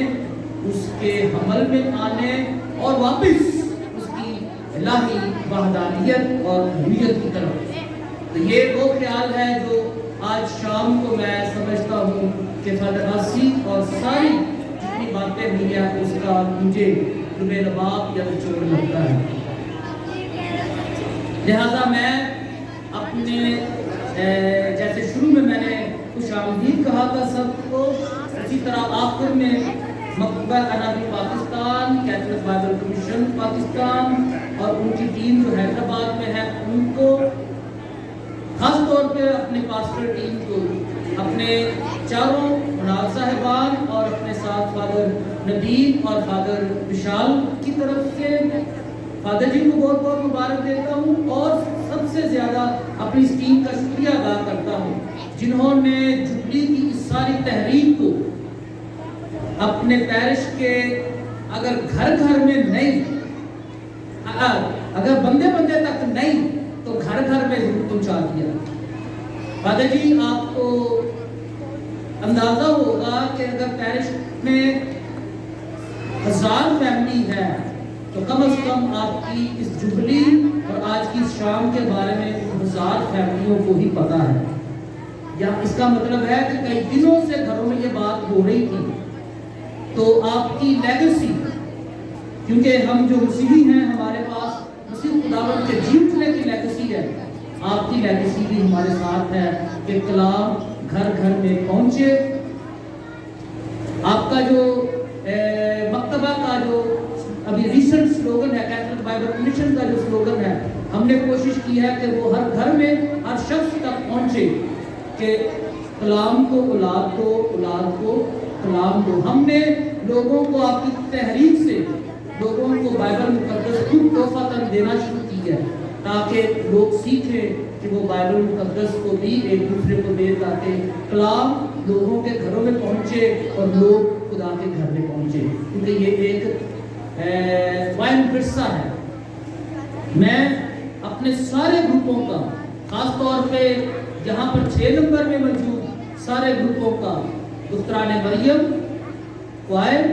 उसके हमल में आने और वापस उसकी इलाही वहदानियत और हुर्रियत की तरफ। तो ये वो ख्याल है जो आज शाम को मैं समझता हूँ कि फादर आसी और सारी जितनी बातें हुई हैं उसका मुझे लबाब या निचोड़ लगता है। लिहाजा मैं अपने जैसे शुरू में मैंने खुश आमदीद कहा था सबको, इसी तरह आखिर में मकतबा अनाबी Pakistan, Catholic Bible Commission Pakistan और उनकी टीम जो हैदराबाद में है, उनको खास तौर पे अपने पास्टर टीम को, अपने चारों मुनाज साहिबान और अपने साथ फादर नदीम और फादर विशाल की तरफ से फादर जी को बहुत बहुत मुबारक देता हूँ और सबसे ज़्यादा अपनी इस टीम का शुक्रिया अदा करता हूँ जिन्होंने जुबली की इस सारी तहरीक को अपने पैरिश के अगर घर घर में नहीं, अगर बंदे बंदे तक नहीं तो घर घर में जरूर पहुंचा दिया। फादर जी, आपको अंदाजा होगा कि अगर पैरिश में 1000 फैमिली है तो कम से कम आपकी इस जुबली और आज की इस शाम के बारे में 1000 फैमिलियों को ही पता है। या इसका मतलब है कि कई दिनों से घरों में ये बात हो रही थी। तो आपकी लेगेसी, क्योंकि हम जो मसीही हैं, हमारे पास मसीह खुदावंद के जीवने की लेगेसी है, आपकी लेगेसी भी हमारे साथ है कि कलाम घर घर में पहुंचे। आपका जो मकतबा का जो अभी रिसेंट स्लोगन है, कैथलिक बाइबल कमीशन का जो स्लोगन है, हमने कोशिश की है कि वो हर घर में हर शख्स तक पहुंचे कि कलाम को औलाद दो, औलाद को कलाम दो। हमने लोगों को आपकी तहरीक से लोगों को बाइबल मुकद्दस खुद तोहफातन देना शुरू की है ताकि लोग सीखें कि वो बाइबल मुकद्दस को भी एक दूसरे को दे, ताकि कलाम लोगों के घरों में पहुंचे और लोग खुदा के घर में पहुंचे, क्योंकि ये एक वाइन विरसा है। मैं अपने सारे ग्रुपों का, खास तौर पे यहाँ पर 6 नंबर में मौजूद सारे ग्रुपों का, दुख्तराने मरियम, क्वायर,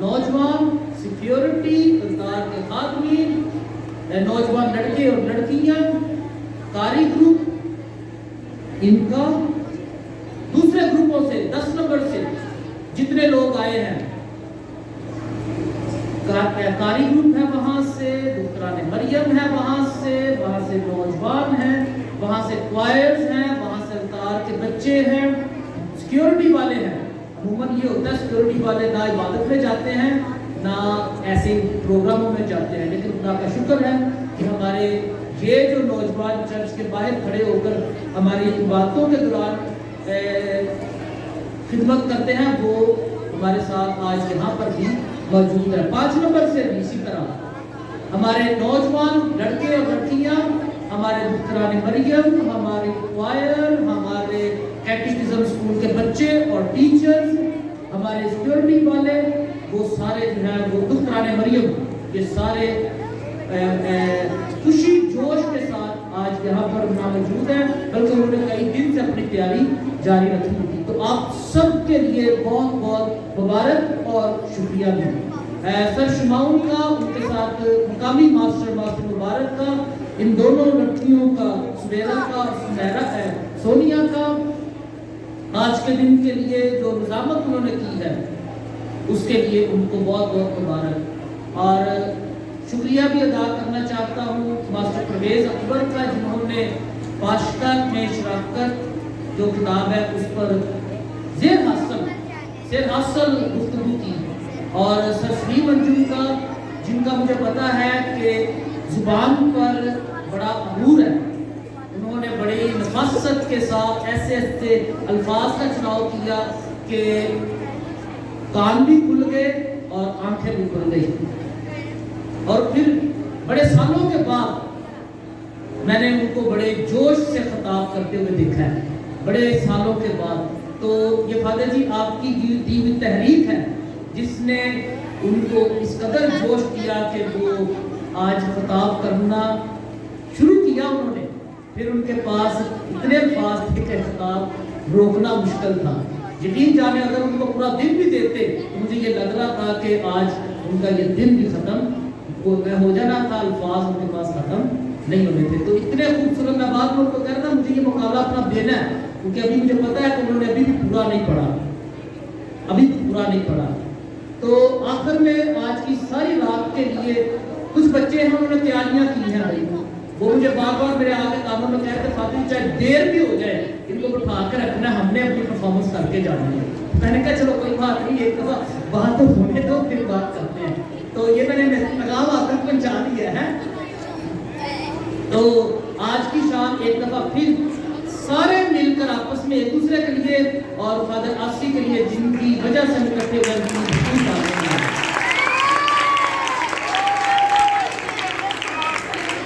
नौजवान, सिक्योरिटी, अंतार के खादमीन, नौजवान लड़के और लड़कियां, कारी ग्रुप, इनका दूसरे ग्रुपों से 10 नंबर से जितने लोग आए हैं, कारी ग्रुप है वहां से, दुख्तराने मरियम है वहां से नौजवान हैं, वहां से क्वायर्स हैं, वहां से अंतार के बच्चे हैं, सिक्योरिटी वाले हैं। अमूमन ये होता है सिक्योरिटी वाले ना इबादत में जाते हैं ना ऐसे प्रोग्रामों में जाते हैं, लेकिन खुदा का शुक्र है कि हमारे ये जो नौजवान चर्च के बाहर खड़े होकर हमारी इबादतों के दौरान खिदमत करते हैं, वो हमारे साथ आज यहाँ पर भी मौजूद है। 5 नंबर से भी इसी तरह हमारे नौजवान लड़के और लड़कियाँ, हमारे दुख्तराने मरियम, हमारे क्वायर, हमारे कैटेकिज्म स्कूल के बच्चे और टीचर्स, हमारे सिक्योरिटी वाले, वो सारे जो हैं वो दुख्तराने मरियम, ये सारे खुशी जोश के साथ आज यहाँ पर मौजूद हैं, बल्कि उन्होंने कई दिन से अपनी तैयारी जारी रखी थी। तो आप सब के लिए बहुत बहुत मुबारक और शुक्रिया भी। सर शमाउन का, उनके साथ मुकामी मास्टर मुबारक का, इन दोनों लड़कियों का, सुबेरा का, सुनहरा है, सोनिया का, आज के दिन के लिए जो निजामत उन्होंने की है उसके लिए उनको बहुत बहुत मुबारक। और शुक्रिया भी अदा करना चाहता हूँ मास्टर परवेज अकबर का, जिन्होंने पाश्ता में शराकत जो किताब है उस पर ज़ेर हासिल गुफ्तगू की, और सर सलीम मंजूर का, जिनका मुझे पता है कि जुबान पर बड़ा अबूर है, उन्होंने बड़ी नफासत के साथ ऐसे ऐसे अल्फाज का चुनाव किया कि कान भी खुल गए और आंखें भी खुल गई। और फिर बड़े सालों के बाद मैंने उनको बड़े जोश से खिताब करते हुए देखा है, बड़े सालों के बाद। तो ये फादर जी आपकी दी हुई तहरीक है जिसने उनको इस कदर जोश दिया कि वो आज खिताब करना शुरू किया उन्होंने। फिर उनके पास इतने अल्फाज थे कि खिताब रोकना मुश्किल था। यकीन जाने अगर उनको पूरा दिन भी देते तो मुझे ये लग रहा था कि आज उनका ये दिन भी ख़त्म हो जाना था, अल्फाज उनके पास ख़त्म नहीं होने थे। तो इतने खूबसूरत मैं बात में उनको कह रहा था, मुझे ये मुकाबला अपना देना है, क्योंकि अभी मुझे पता है कि उन्होंने अभी भी पूरा नहीं पढ़ा। तो आखिर में आज की सारी रात के लिए कुछ बच्चे हैं, उन्होंने तैयारियां की हैं भाई, वो मुझे बार बार मेरे आगे कानों में कहते फातिमा चाहे देर भी हो जाए इनको बिठा कर रखना, हमने अपनी परफॉर्मेंस करके जानी है। मैंने कहा चलो कोई बात नहीं, एक दफा बात तो होने दो फिर बात करते हैं। तो ये मैंने पैगाम आप तक पहुंचा दिया है। तो आज की शाम एक दफा फिर सारे मिलकर आपस में एक दूसरे के लिए और फादर आसी के लिए जिनकी वजह से हम इकट्ठे हुए